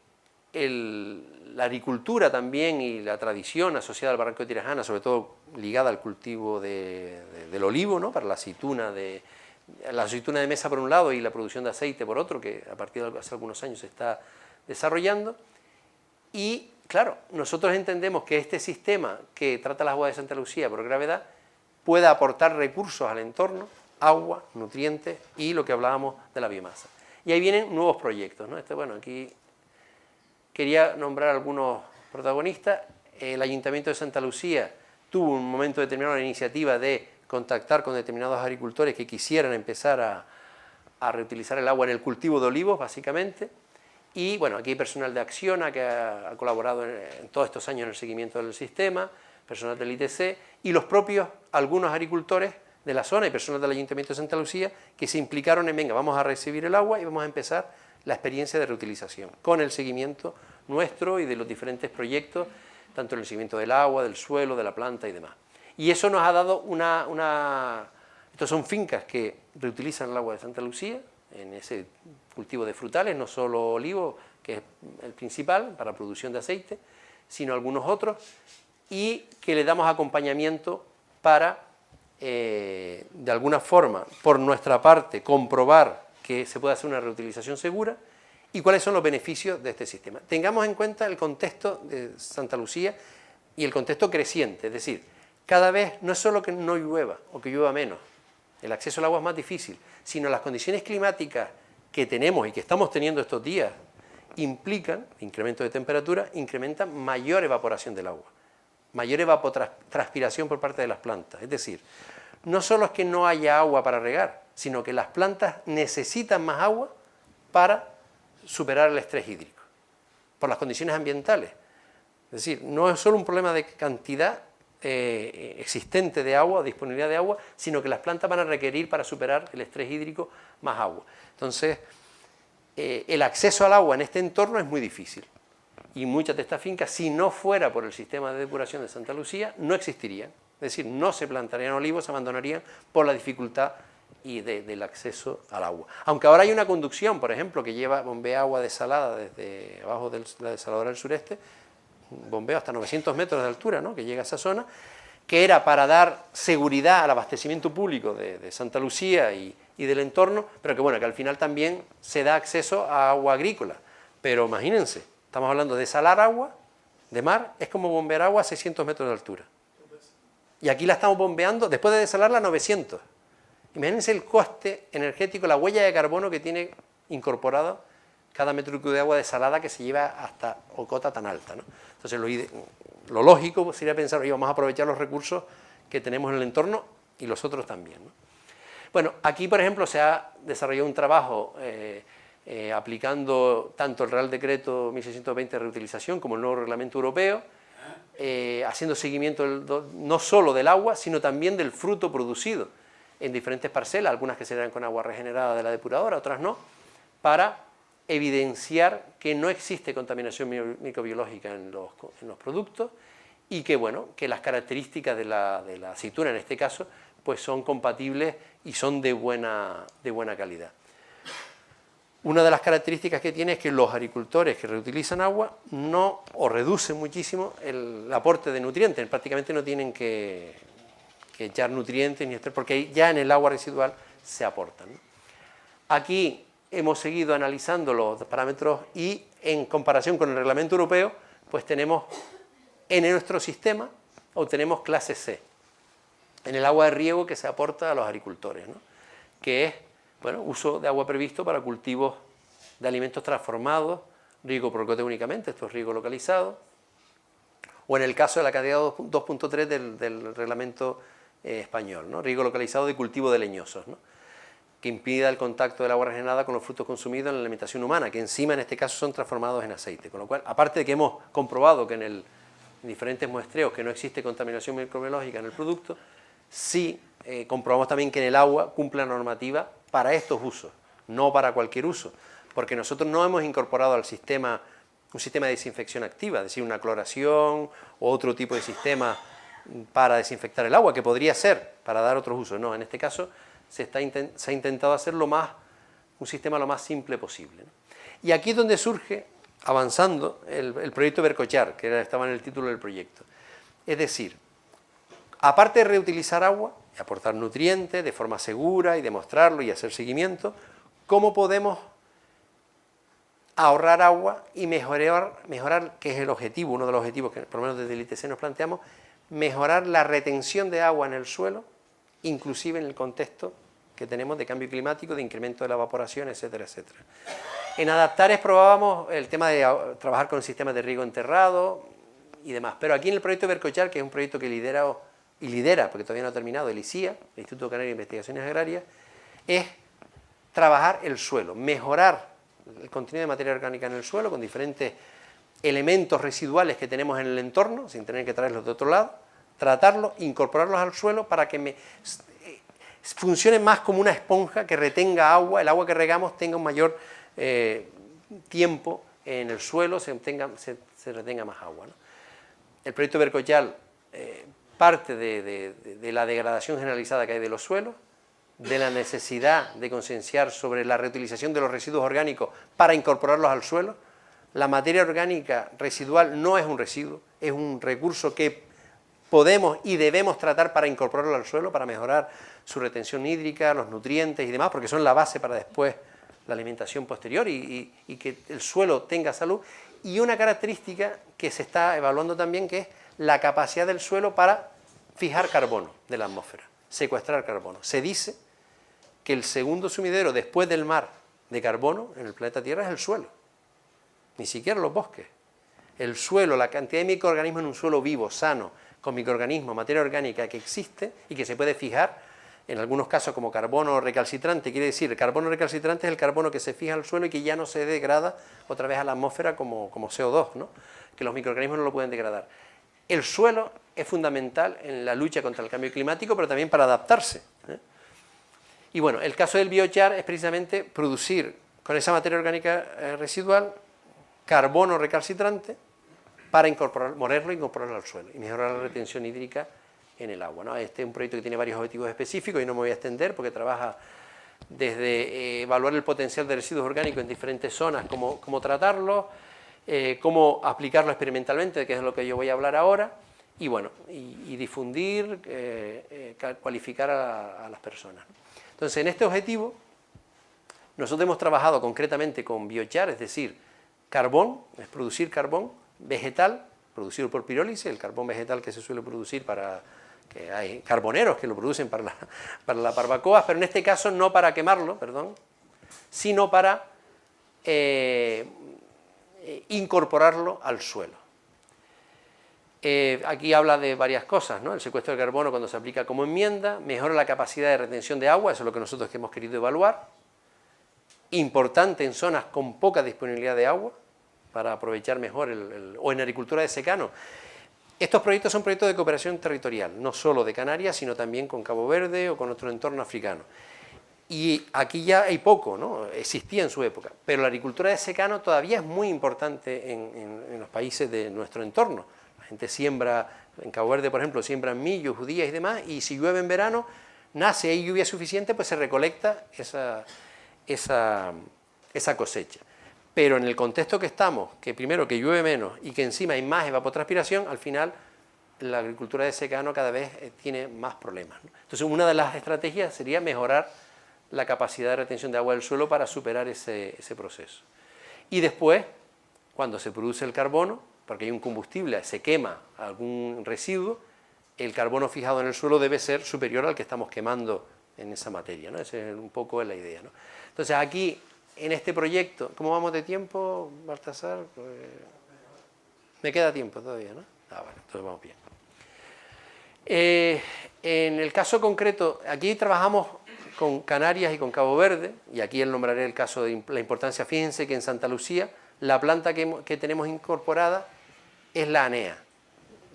la agricultura también y la tradición asociada al barranco de Tirajana, sobre todo ligada al cultivo del olivo, ¿no?, para la aceituna de mesa por un lado y la producción de aceite por otro, que a partir de hace algunos años se está desarrollando. Y claro, nosotros entendemos que este sistema que trata las aguas de Santa Lucía por gravedad puede aportar recursos al entorno, agua, nutrientes y lo que hablábamos de la biomasa. Y ahí vienen nuevos proyectos, ¿no? Bueno, aquí quería nombrar algunos protagonistas. El Ayuntamiento de Santa Lucía tuvo un momento determinado la iniciativa de contactar con determinados agricultores que quisieran empezar a reutilizar el agua en el cultivo de olivos, básicamente. Y bueno, aquí hay personal de Acciona que ha colaborado en todos estos años en el seguimiento del sistema, personal del ITC y los propios, algunos agricultores de la zona y personal del Ayuntamiento de Santa Lucía que se implicaron en, venga, vamos a recibir el agua y vamos a empezar la experiencia de reutilización, con el seguimiento nuestro y de los diferentes proyectos, tanto en el seguimiento del agua, del suelo, de la planta y demás. Y eso nos ha dado estos son fincas que reutilizan el agua de Santa Lucía, en ese cultivo de frutales, no solo olivo, que es el principal para producción de aceite, sino algunos otros, y que le damos acompañamiento para, de alguna forma, por nuestra parte, comprobar que se puede hacer una reutilización segura y cuáles son los beneficios de este sistema. Tengamos en cuenta el contexto de Santa Lucía y el contexto creciente, es decir, cada vez no es solo que no llueva o que llueva menos, el acceso al agua es más difícil, sino las condiciones climáticas que tenemos y que estamos teniendo estos días implican, incremento de temperatura, incrementan mayor evaporación del agua, mayor evapotranspiración por parte de las plantas, es decir, no solo es que no haya agua para regar, sino que las plantas necesitan más agua para superar el estrés hídrico, por las condiciones ambientales. Es decir, no es solo un problema de cantidad, existente de agua, disponibilidad de agua, sino que las plantas van a requerir para superar el estrés hídrico más agua. Entonces, el acceso al agua en este entorno es muy difícil. Y muchas de estas fincas, si no fuera por el sistema de depuración de Santa Lucía, no existirían. Es decir, no se plantarían olivos, se abandonarían por la dificultad del acceso al agua. Aunque ahora hay una conducción, por ejemplo, que bombea agua desalada desde abajo de la desaladora del sureste, bombeo hasta 900 metros de altura, ¿no?, que llega a esa zona, que era para dar seguridad al abastecimiento público de Santa Lucía y del entorno, pero que bueno, que al final también se da acceso a agua agrícola. Pero imagínense, estamos hablando de salar agua de mar, es como bombear agua a 600 metros de altura. Y aquí la estamos bombeando, después de desalarla, a 900. Imagínense el coste energético, la huella de carbono que tiene incorporado cada metro cúbico de agua desalada que se lleva hasta cota tan alta, ¿no? Entonces lo lógico sería pensar, oye, vamos a aprovechar los recursos que tenemos en el entorno y los otros también, ¿no? Bueno, aquí por ejemplo se ha desarrollado un trabajo aplicando tanto el Real Decreto 1620 de reutilización como el nuevo Reglamento Europeo, haciendo seguimiento no solo del agua, sino también del fruto producido en diferentes parcelas, algunas que se dan con agua regenerada de la depuradora, otras no, para evidenciar que no existe contaminación microbiológica en los productos y que, bueno, que las características de la aceituna en este caso pues son compatibles y son de buena calidad. Una de las características que tiene es que los agricultores que reutilizan agua no o reducen muchísimo el aporte de nutrientes, prácticamente no tienen que echar nutrientes ni porque ya en el agua residual se aportan, ¿no? Aquí hemos seguido analizando los parámetros y en comparación con el reglamento europeo, pues tenemos en nuestro sistema obtenemos clase C, en el agua de riego que se aporta a los agricultores, ¿no?, que es, bueno, uso de agua previsto para cultivos de alimentos transformados, riego por goteo únicamente, esto es riego localizado, o en el caso de la categoría 2.3 del reglamento español, ¿no?, riego localizado de cultivo de leñosos, ¿no?, que impida el contacto del agua regenerada con los frutos consumidos en la alimentación humana, que encima en este caso son transformados en aceite, con lo cual, aparte de que hemos comprobado que en diferentes muestreos que no existe contaminación microbiológica en el producto, sí comprobamos también que en el agua cumple la normativa para estos usos, no para cualquier uso, porque nosotros no hemos incorporado al sistema un sistema de desinfección activa, es decir, una cloración o otro tipo de sistema para desinfectar el agua, que podría ser para dar otros usos. No, en este caso se ha intentado hacer un sistema lo más simple posible, ¿no? Y aquí es donde surge, avanzando, el proyecto Vercochar, que estaba en el título del proyecto. Es decir, aparte de reutilizar agua y aportar nutrientes de forma segura y demostrarlo y hacer seguimiento, ¿cómo podemos ahorrar agua y mejorar, que es el objetivo, uno de los objetivos que por lo menos desde el ITC nos planteamos, mejorar la retención de agua en el suelo, inclusive en el contexto que tenemos de cambio climático, de incremento de la evaporación, etcétera, etcétera. En Adaptares probábamos el tema de trabajar con sistemas de riego enterrado y demás, pero aquí en el proyecto Vercochar, que es un proyecto que lidera, porque todavía no ha terminado, el ICIA, el Instituto Canario de Investigaciones Agrarias, es trabajar el suelo, mejorar el contenido de materia orgánica en el suelo con diferentes elementos residuales que tenemos en el entorno, sin tener que traerlos de otro lado, tratarlos, incorporarlos al suelo para que funcione más como una esponja que retenga agua, el agua que regamos tenga un mayor tiempo en el suelo, se retenga más agua, ¿no? El proyecto Vercochar parte de la degradación generalizada que hay de los suelos, de la necesidad de concienciar sobre la reutilización de los residuos orgánicos para incorporarlos al suelo. La materia orgánica residual no es un residuo, es un recurso que podemos y debemos tratar para incorporarlo al suelo, para mejorar su retención hídrica, los nutrientes y demás, porque son la base para después la alimentación posterior y que el suelo tenga salud. Y una característica que se está evaluando también, que es la capacidad del suelo para fijar carbono de la atmósfera, secuestrar carbono. Se dice que el segundo sumidero después del mar de carbono en el planeta Tierra es el suelo, ni siquiera los bosques. El suelo, la cantidad de microorganismos en un suelo vivo, sano, con microorganismos, materia orgánica que existe y que se puede fijar, en algunos casos como carbono recalcitrante, quiere decir, el carbono recalcitrante es el carbono que se fija al suelo y que ya no se degrada otra vez a la atmósfera como CO2, ¿no?, que los microorganismos no lo pueden degradar. El suelo es fundamental en la lucha contra el cambio climático, pero también para adaptarse. Y bueno, el caso del biochar es precisamente producir con esa materia orgánica residual carbono recalcitrante para molerlo e incorporarlo al suelo y mejorar la retención hídrica en el agua, ¿no? Este es un proyecto que tiene varios objetivos específicos y no me voy a extender porque trabaja desde evaluar el potencial de residuos orgánicos en diferentes zonas, cómo tratarlos, cómo aplicarlo experimentalmente, que es de lo que yo voy a hablar ahora, y bueno, y difundir, cualificar a las personas. Entonces, en este objetivo, nosotros hemos trabajado concretamente con biochar, es decir, carbón, es producir carbón vegetal, producido por pirólisis, el carbón vegetal que se suele producir que hay carboneros que lo producen para la barbacoa, pero en este caso no para quemarlo, sino para incorporarlo al suelo. Aquí habla de varias cosas, ¿no? El secuestro de carbono cuando se aplica como enmienda, mejora la capacidad de retención de agua, eso es lo que nosotros hemos querido evaluar, importante en zonas con poca disponibilidad de agua, para aprovechar mejor, o en agricultura de secano. Estos proyectos son proyectos de cooperación territorial, no solo de Canarias, sino también con Cabo Verde o con otro entorno africano. Y aquí ya hay poco, ¿no? Existía en su época, pero la agricultura de secano todavía es muy importante en los países de nuestro entorno. La gente siembra, en Cabo Verde, por ejemplo, siembran millo, judías y demás, y si llueve en verano, nace, hay lluvia suficiente, pues se recolecta esa cosecha. Pero en el contexto que estamos, que primero que llueve menos y que encima hay más evapotranspiración, al final la agricultura de secano cada vez tiene más problemas, ¿no? Entonces, una de las estrategias sería mejorar la capacidad de retención de agua del suelo para superar ese proceso. Y después, cuando se produce el carbono, porque hay un combustible, se quema algún residuo, el carbono fijado en el suelo debe ser superior al que estamos quemando en esa materia, ¿no? Esa es un poco la idea, ¿no? Entonces, aquí, en este proyecto, ¿cómo vamos de tiempo, Baltasar? Pues, me queda tiempo todavía, ¿no? Bueno, entonces vamos bien. En el caso concreto, aquí trabajamos con Canarias y con Cabo Verde, y aquí nombraré el caso de la importancia. Fíjense que en Santa Lucía la planta que tenemos incorporada es la ANEA,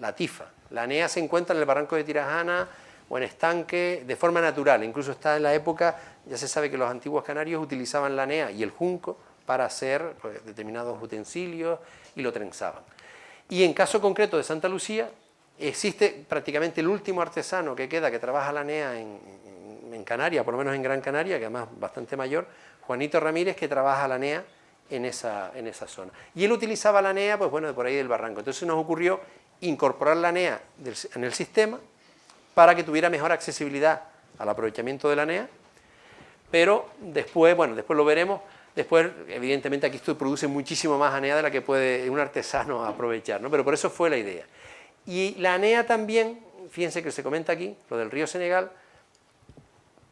la TIFA. La ANEA se encuentra en el barranco de Tirajana o en estanque de forma natural, incluso está en la época, ya se sabe que los antiguos canarios utilizaban la ANEA y el junco para hacer determinados utensilios y lo trenzaban. Y en caso concreto de Santa Lucía, existe prácticamente el último artesano que queda, que trabaja la ANEA en Canarias, por lo menos en Gran Canaria, que además bastante mayor, Juanito Ramírez, que trabaja la ANEA en esa zona. Y él utilizaba la ANEA, pues bueno, de por ahí del barranco. Entonces nos ocurrió incorporar la ANEA en el sistema para que tuviera mejor accesibilidad al aprovechamiento de la ANEA, pero después, bueno, después lo veremos, después evidentemente aquí esto produce muchísimo más ANEA de la que puede un artesano aprovechar, ¿no? Pero por eso fue la idea. Y la ANEA también, fíjense que se comenta aquí, lo del río Senegal,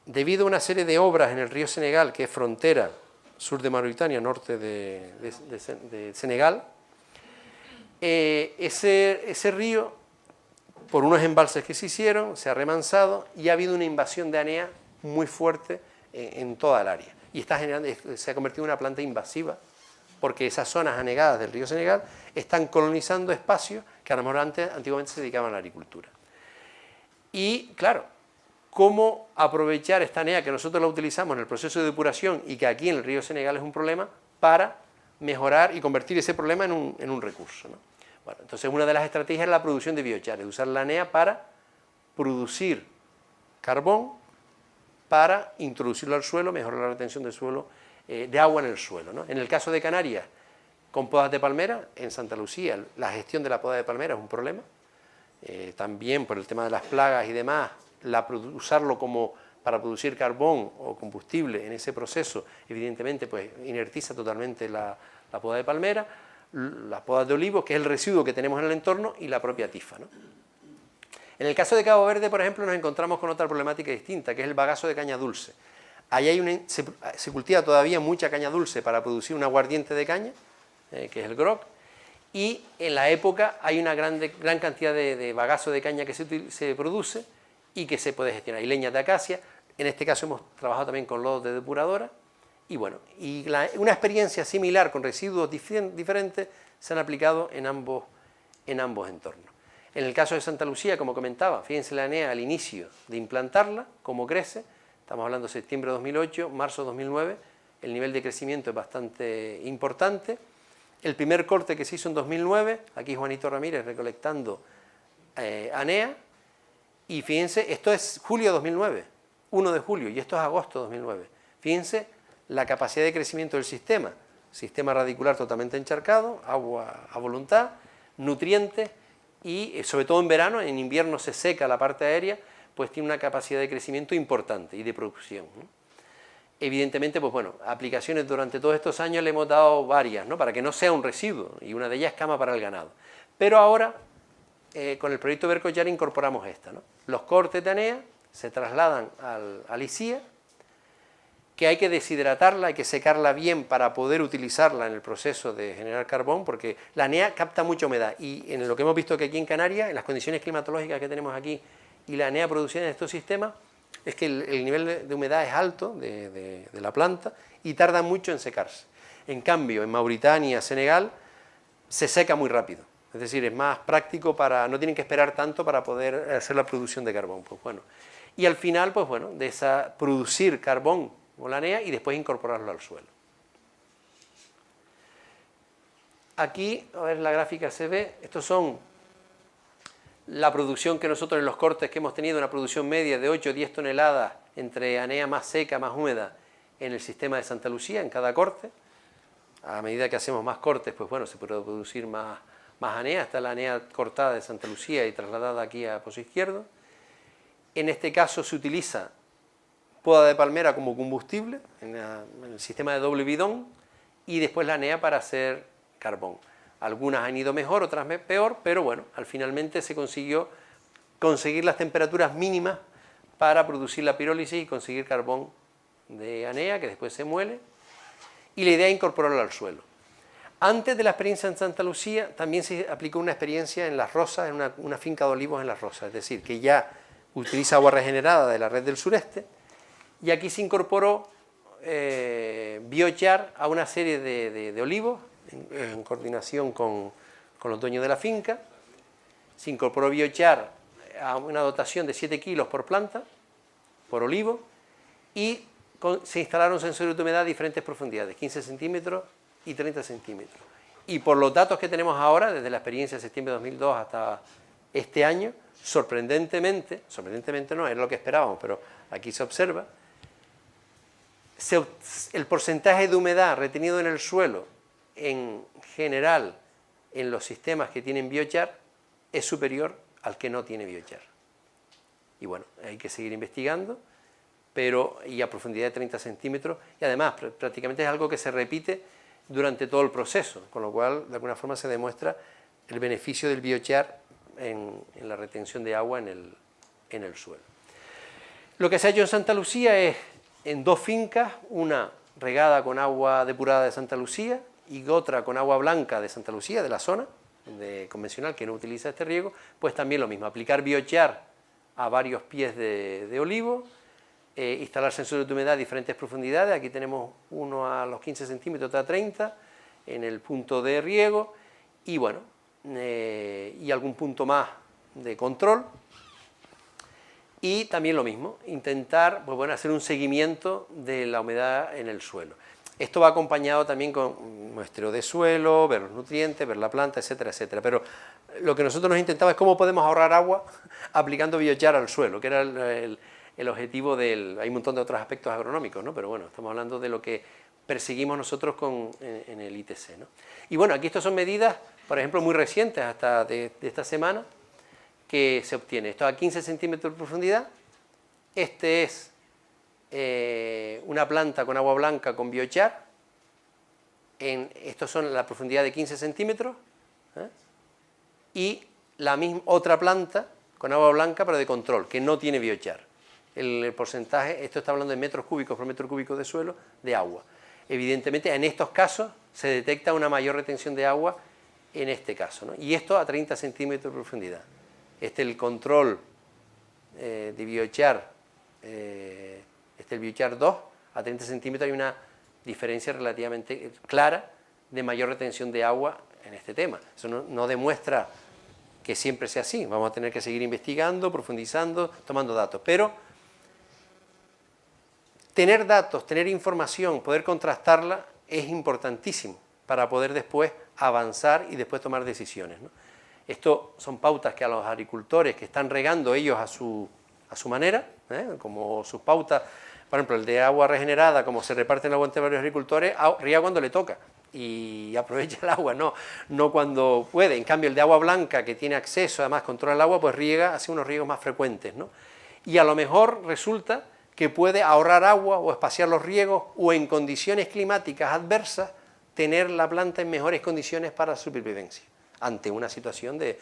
debido a una serie de obras en el río Senegal, que es frontera sur de Mauritania, norte de Senegal, ese río, por unos embalses que se hicieron, se ha remansado y ha habido una invasión de ANEA muy fuerte en toda el área. Y se ha convertido en una planta invasiva, porque esas zonas anegadas del río Senegal están colonizando espacios que a lo mejor antiguamente se dedicaban a la agricultura. Y claro, ¿cómo aprovechar esta ANEA que nosotros la utilizamos en el proceso de depuración y que aquí en el río Senegal es un problema, para mejorar y convertir ese problema en un recurso, ¿no? Bueno, entonces una de las estrategias es la producción de biochar, es usar la ANEA para producir carbón, para introducirlo al suelo, mejorar la retención del suelo, de agua en el suelo, ¿no? En el caso de Canarias, con podas de palmera, en Santa Lucía la gestión de la poda de palmera es un problema, también por el tema de las plagas y demás, usarlo para producir carbón o combustible en ese proceso, evidentemente pues inertiza totalmente la poda de palmera, las podas de olivos, que es el residuo que tenemos en el entorno, y la propia tifa, ¿no? En el caso de Cabo Verde, por ejemplo, nos encontramos con otra problemática distinta, que es el bagazo de caña dulce. Ahí se cultiva todavía mucha caña dulce para producir un aguardiente de caña, que es el grog, y en la época hay una gran cantidad de bagazo de caña que se produce y que se puede gestionar. Hay leñas de acacia, en este caso hemos trabajado también con lodos de depuradora, y bueno, una experiencia similar con residuos diferentes se han aplicado en ambos entornos. En el caso de Santa Lucía, como comentaba, fíjense la ANEA al inicio de implantarla, cómo crece, estamos hablando de septiembre de 2008, marzo de 2009, el nivel de crecimiento es bastante importante. El primer corte que se hizo en 2009, aquí Juanito Ramírez recolectando ANEA, y fíjense, esto es julio de 2009, 1 de julio, y esto es agosto de 2009. Fíjense la capacidad de crecimiento del sistema radicular totalmente encharcado, agua a voluntad, nutrientes, y sobre todo en verano, en invierno se seca la parte aérea, pues tiene una capacidad de crecimiento importante y de producción, ¿no? Evidentemente, pues bueno, aplicaciones durante todos estos años le hemos dado varias, ¿no? Para que no sea un residuo, y una de ellas es cama para el ganado. Pero ahora, con el proyecto Bercochar incorporamos esta, ¿no? Los cortes de ANEA se trasladan al ICIA, que hay que deshidratarla, hay que secarla bien para poder utilizarla en el proceso de generar carbón, porque la ANEA capta mucha humedad, y en lo que hemos visto que aquí en Canarias, en las condiciones climatológicas que tenemos aquí, y la ANEA producida en estos sistemas, es que el nivel de humedad es alto de la planta y tarda mucho en secarse. En cambio, en Mauritania, Senegal, se seca muy rápido. Es decir, es más práctico no tienen que esperar tanto para poder hacer la producción de carbón. Pues bueno. Y al final, pues bueno, producir carbón con la ANEA y después incorporarlo al suelo. Aquí, a ver, la gráfica se ve, estos son la producción que nosotros en los cortes que hemos tenido, una producción media de 8 o 10 toneladas entre ANEA más seca, más húmeda, en el sistema de Santa Lucía, en cada corte. A medida que hacemos más cortes, pues bueno, se puede producir más ANEA, está la ANEA cortada de Santa Lucía y trasladada aquí a Pozo Izquierdo. En este caso se utiliza poda de palmera como combustible, en el sistema de doble bidón, y después la ANEA para hacer carbón. Algunas han ido mejor, otras peor, pero bueno, finalmente se consiguió conseguir las temperaturas mínimas para producir la pirólisis y conseguir carbón de ANEA, que después se muele, y la idea es incorporarlo al suelo. Antes de la experiencia en Santa Lucía, también se aplicó una experiencia en Las Rosas, en una finca de olivos en Las Rosas, es decir, que ya utiliza agua regenerada de la red del sureste, y aquí se incorporó biochar a una serie de olivos, en coordinación con los dueños de la finca. Se incorporó biochar a una dotación de 7 kilos por planta, por olivo, y se instalaron sensores de humedad a diferentes profundidades, 15 centímetros y 30 centímetros. Y por los datos que tenemos ahora, desde la experiencia de septiembre de 2002 hasta este año, sorprendentemente no, era lo que esperábamos, pero aquí se observa, el porcentaje de humedad retenido en el suelo en general en los sistemas que tienen biochar es superior al que no tiene biochar. Y bueno, hay que seguir investigando, y a profundidad de 30 centímetros, y además prácticamente es algo que se repite durante todo el proceso, con lo cual de alguna forma se demuestra el beneficio del biochar en la retención de agua en el suelo. Lo que se ha hecho en Santa Lucía es en 2 fincas, una regada con agua depurada de Santa Lucía y otra con agua blanca de Santa Lucía, de la zona convencional que no utiliza este riego, pues también lo mismo, aplicar biochar a varios pies de olivo, instalar sensores de humedad a diferentes profundidades, aquí tenemos uno a los 15 centímetros, otro a 30, en el punto de riego, y bueno, y algún punto más de control, y también lo mismo, intentar pues bueno, hacer un seguimiento de la humedad en el suelo. Esto va acompañado también con muestreo de suelo, ver los nutrientes, ver la planta, etcétera, etcétera. Pero lo que nosotros nos intentamos es cómo podemos ahorrar agua aplicando biochar al suelo, que era el objetivo del... Hay un montón de otros aspectos agronómicos, ¿no? Pero bueno, estamos hablando de lo que perseguimos nosotros en el ITC, ¿no? Y bueno, aquí estas son medidas, por ejemplo, muy recientes, hasta de esta semana, que se obtiene. Esto a 15 centímetros de profundidad. Este es una planta con agua blanca con biochar. Estos son la profundidad de 15 centímetros. Y la misma otra planta con agua blanca, pero de control, que no tiene biochar. El porcentaje, esto está hablando de metros cúbicos por metro cúbico de suelo, de agua. Evidentemente, en estos casos se detecta una mayor retención de agua en este caso, ¿no? Y esto a 30 centímetros de profundidad. Este es el control de biochar, este es el biochar 2, a 30 centímetros hay una diferencia relativamente clara de mayor retención de agua en este tema. Eso no demuestra que siempre sea así. Vamos a tener que seguir investigando, profundizando, tomando datos. Pero tener datos, tener información, poder contrastarla es importantísimo para poder después avanzar y después tomar decisiones, ¿no? Esto son pautas que a los agricultores que están regando ellos a su manera, como sus pautas, por ejemplo, el de agua regenerada, como se reparte el agua entre varios agricultores, riega cuando le toca y aprovecha el agua, no cuando puede. En cambio, el de agua blanca, que tiene acceso, además controla el agua, pues riega, hace unos riegos más frecuentes, ¿no? Y a lo mejor resulta que puede ahorrar agua o espaciar los riegos, o en condiciones climáticas adversas, tener la planta en mejores condiciones para su supervivencia, ante una situación de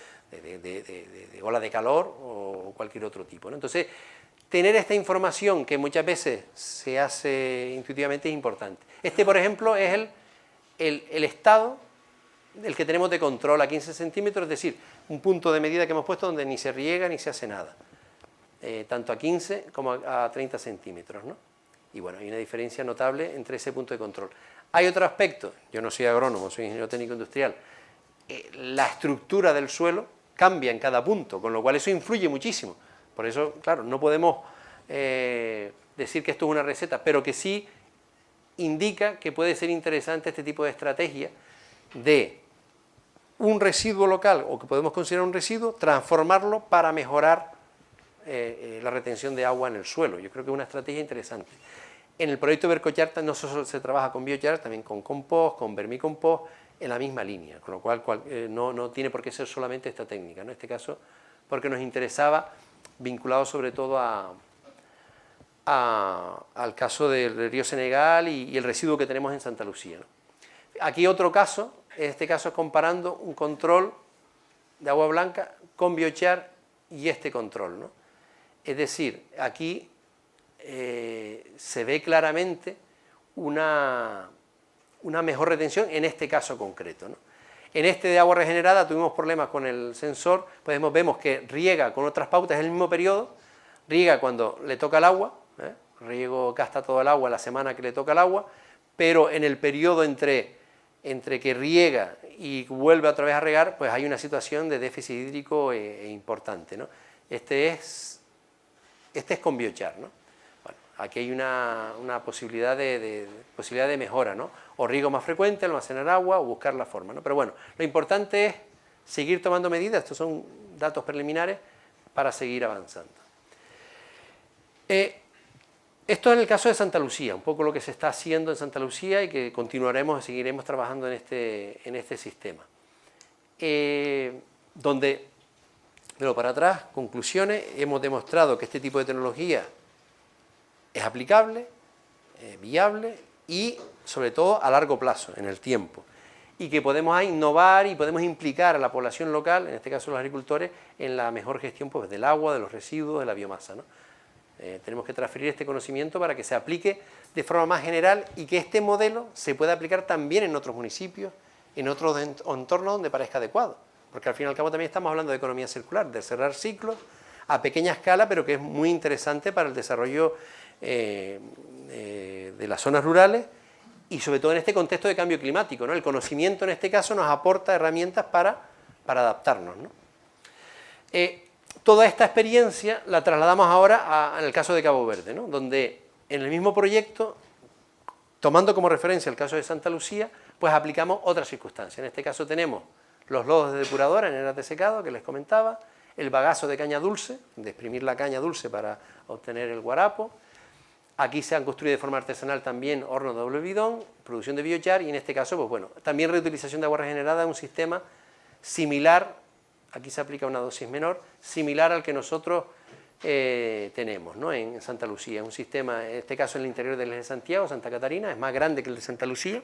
ola de calor o cualquier otro tipo, ¿no? Entonces, tener esta información que muchas veces se hace intuitivamente es importante. Este, por ejemplo, es el estado del que tenemos de control a 15 centímetros, es decir, un punto de medida que hemos puesto donde ni se riega ni se hace nada, tanto a 15 como a 30 centímetros, ¿no? Y bueno, hay una diferencia notable entre ese punto de control. Hay otro aspecto, yo no soy agrónomo, soy ingeniero técnico industrial, la estructura del suelo cambia en cada punto, con lo cual eso influye muchísimo. Por eso, claro, no podemos decir que esto es una receta, pero que sí indica que puede ser interesante este tipo de estrategia de un residuo local, o que podemos considerar un residuo, transformarlo para mejorar la retención de agua en el suelo. Yo creo que es una estrategia interesante. En el proyecto Vercochar no solo se trabaja con biochar, también con compost, con vermicompost, en la misma línea, con lo cual no tiene por qué ser solamente esta técnica, ¿no? En este caso, porque nos interesaba, vinculado sobre todo al caso del río Senegal y el residuo que tenemos en Santa Lucía, ¿no? Aquí otro caso, en este caso comparando un control de agua blanca con biochar y este control, ¿no? Es decir, aquí se ve claramente una mejor retención en este caso concreto, ¿no? En este de agua regenerada tuvimos problemas con el sensor, pues vemos que riega con otras pautas en el mismo periodo, riega cuando le toca el agua, riego gasta todo el agua la semana que le toca el agua, pero en el periodo entre que riega y vuelve otra vez a regar, pues hay una situación de déficit hídrico importante, ¿no? Este es con biochar, ¿no? Bueno, aquí hay una posibilidad de mejora, ¿no? O riego más frecuente, almacenar agua o buscar la forma, ¿no? Pero bueno, lo importante es seguir tomando medidas, estos son datos preliminares, para seguir avanzando. Esto es el caso de Santa Lucía, un poco lo que se está haciendo en Santa Lucía y que continuaremos, seguiremos trabajando en este sistema. Donde, pero para atrás, conclusiones, hemos demostrado que este tipo de tecnología es aplicable, viable y sobre todo a largo plazo, en el tiempo, y que podemos innovar y podemos implicar a la población local, en este caso los agricultores, en la mejor gestión, pues, del agua, de los residuos, de la biomasa, ¿no? Tenemos que transferir este conocimiento para que se aplique de forma más general y que este modelo se pueda aplicar también en otros municipios, en otros entornos donde parezca adecuado, porque al fin y al cabo también estamos hablando de economía circular, de cerrar ciclos a pequeña escala, pero que es muy interesante para el desarrollo de las zonas rurales y sobre todo en este contexto de cambio climático, ¿no? El conocimiento en este caso nos aporta herramientas para adaptarnos, ¿no? Toda esta experiencia la trasladamos ahora en el caso de Cabo Verde, ¿no? Donde en el mismo proyecto, tomando como referencia el caso de Santa Lucía, pues aplicamos otras circunstancias. En este caso tenemos los lodos de depuradora en eras de secado, que les comentaba, el bagazo de caña dulce, de exprimir la caña dulce para obtener el guarapo. Aquí se han construido de forma artesanal también hornos de doble bidón, producción de biochar y en este caso, pues bueno, también reutilización de agua regenerada, un sistema similar. Aquí se aplica una dosis menor, similar al que nosotros tenemos, ¿no? En Santa Lucía. Un sistema, en este caso en el interior del eje de Santiago, Santa Catarina, es más grande que el de Santa Lucía,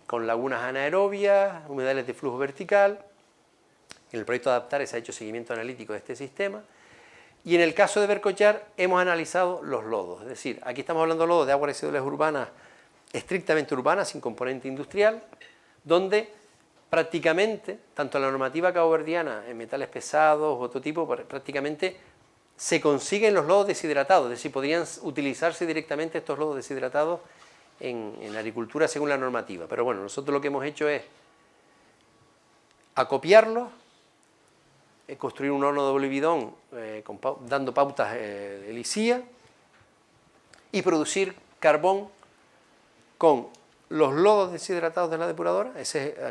con lagunas anaerobias, humedales de flujo vertical. En el proyecto Adaptar se ha hecho seguimiento analítico de este sistema. Y en el caso de Vercochar hemos analizado los lodos, es decir, aquí estamos hablando de lodos de aguas residuales urbanas, estrictamente urbanas, sin componente industrial, donde prácticamente, tanto en la normativa caboverdiana, en metales pesados u otro tipo, prácticamente se consiguen los lodos deshidratados, es decir, podrían utilizarse directamente estos lodos deshidratados en agricultura según la normativa. Pero bueno, nosotros lo que hemos hecho es acopiarlos construir un horno de doble bidón dando pautas de lisía y producir carbón con los lodos deshidratados de la depuradora,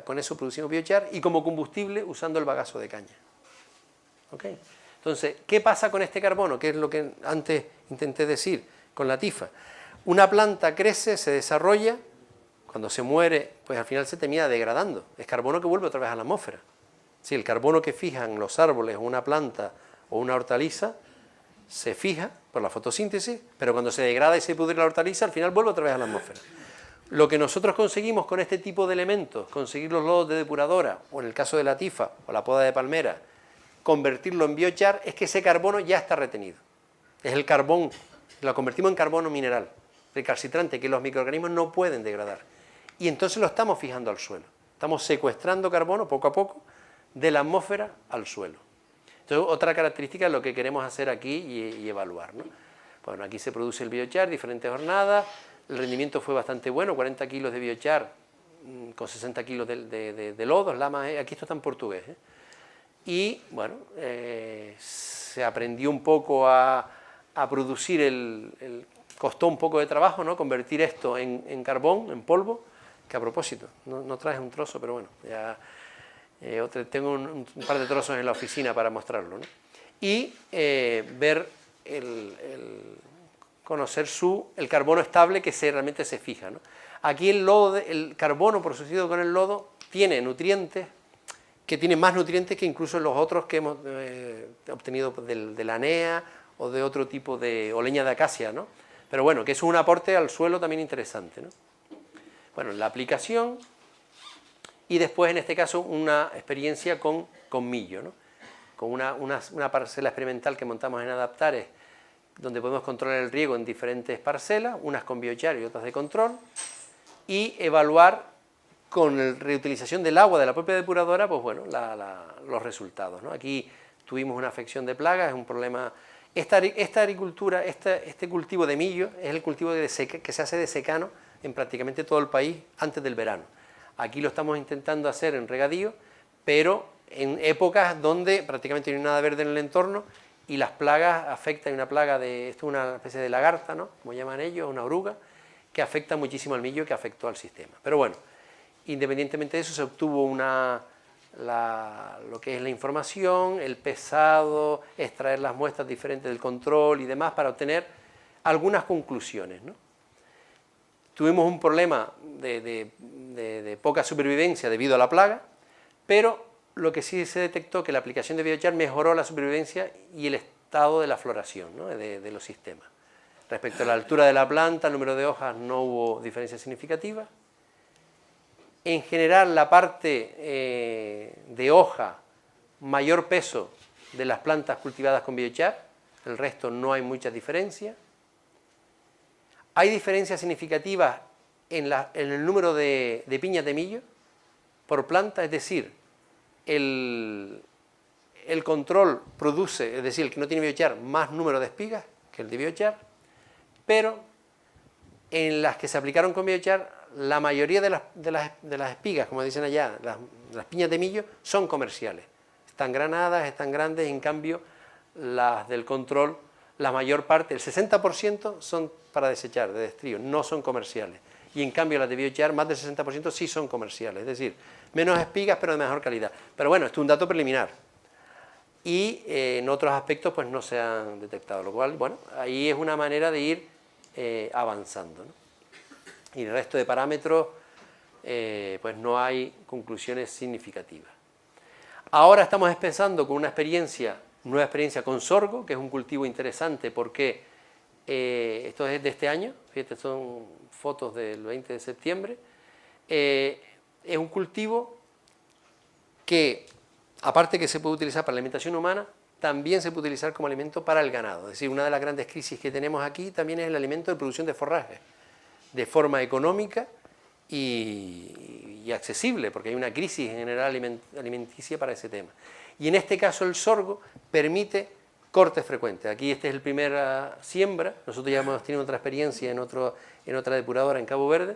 con eso producimos biochar, y como combustible usando el bagazo de caña. ¿Okay? Entonces, ¿qué pasa con este carbono? Que es lo que antes intenté decir con la tifa. Una planta crece, se desarrolla, cuando se muere, pues al final se termina degradando. Es carbono que vuelve otra vez a la atmósfera. Si el carbono que fijan los árboles o una planta o una hortaliza se fija por la fotosíntesis, pero cuando se degrada y se pudre la hortaliza, al final vuelve otra vez a la atmósfera. Lo que nosotros conseguimos con este tipo de elementos, conseguir los lodos de depuradora, o en el caso de la tifa o la poda de palmera, convertirlo en biochar, es que ese carbono ya está retenido. Es el carbón, lo convertimos en carbono mineral, recalcitrante, que los microorganismos no pueden degradar. Y entonces lo estamos fijando al suelo. Estamos secuestrando carbono poco a poco de la atmósfera al suelo. Entonces, otra característica es lo que queremos hacer aquí y evaluar, ¿no? Bueno, aquí se produce el biochar, diferentes jornadas, el rendimiento fue bastante bueno, 40 kilos de biochar con 60 kilos de lodos, lamas, aquí esto está en portugués, ¿eh? Y, bueno, se aprendió un poco a producir, costó un poco de trabajo, ¿no? Convertir esto en carbón, en polvo, que a propósito, no traje un trozo, pero bueno, ya tengo un par de trozos en la oficina para mostrarlo, ¿no? Y ver, conocer el carbono estable que realmente se fija, ¿no? Aquí el carbono producido con el lodo tiene nutrientes, que tienen más nutrientes que incluso los otros que hemos obtenido de la NEA o de otro tipo o leña de acacia, ¿no? Pero bueno, que es un aporte al suelo también interesante, ¿no? Bueno, la aplicación y después en este caso una experiencia con millo, ¿no? Con una parcela experimental que montamos en Adaptares, donde podemos controlar el riego en diferentes parcelas, unas con biochar y otras de control, y evaluar con la reutilización del agua de la propia depuradora, pues bueno, los resultados, ¿no? Aquí tuvimos una afección de plagas, es un problema. Esta agricultura, este cultivo de millo es el cultivo que se hace de secano en prácticamente todo el país antes del verano. Aquí lo estamos intentando hacer en regadío, pero en épocas donde prácticamente no hay nada verde en el entorno y las plagas afectan, esto es una especie de lagarta, ¿no? Como llaman ellos, una oruga, que afecta muchísimo al millo, que afectó al sistema. Pero bueno, independientemente de eso se obtuvo lo que es la información, el pesado, extraer las muestras diferentes del control y demás para obtener algunas conclusiones, ¿no? Tuvimos un problema de poca supervivencia debido a la plaga, pero lo que sí se detectó que la aplicación de biochar mejoró la supervivencia y el estado de la floración, ¿no? de los sistemas. Respecto a la altura de la planta, el número de hojas, no hubo diferencia significativa. En general, la parte de hoja, mayor peso de las plantas cultivadas con biochar, el resto no hay mucha diferencia. Hay diferencias significativas en el número de piñas de millo por planta, es decir, el control produce, es decir, el que no tiene biochar, más número de espigas que el de biochar, pero en las que se aplicaron con biochar, la mayoría de las espigas, como dicen allá, las piñas de millo, son comerciales. Están granadas, están grandes, en cambio, las del control, la mayor parte, el 60% son para desechar, de destrío, no son comerciales. Y en cambio las de biochar, más del 60% sí son comerciales, es decir, menos espigas pero de mejor calidad. Pero bueno, esto es un dato preliminar. Y en otros aspectos pues no se han detectado, lo cual, bueno, ahí es una manera de ir avanzando, ¿no? Y el resto de parámetros, pues no hay conclusiones significativas. Ahora estamos empezando con una nueva experiencia con sorgo, que es un cultivo interesante porque esto es de este año, fíjate, son fotos del 20 de septiembre. Es un cultivo que, aparte que se puede utilizar para la alimentación humana, también se puede utilizar como alimento para el ganado. Es decir, una de las grandes crisis que tenemos aquí también es el alimento de producción de forraje, de forma económica y accesible, porque hay una crisis en general alimenticia para ese tema. Y en este caso el sorgo permite cortes frecuentes. Aquí este es el primer siembra, nosotros ya hemos tenido otra experiencia en otra depuradora en Cabo Verde,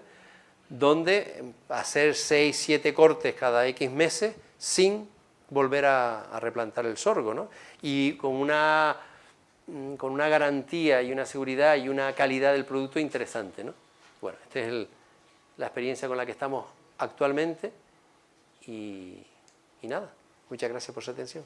donde hacer 6, 7 cortes cada X meses sin volver a replantar el sorgo, ¿no? Y con una garantía y una seguridad y una calidad del producto interesante, ¿no? Bueno, esta es la experiencia con la que estamos actualmente y nada, muchas gracias por su atención.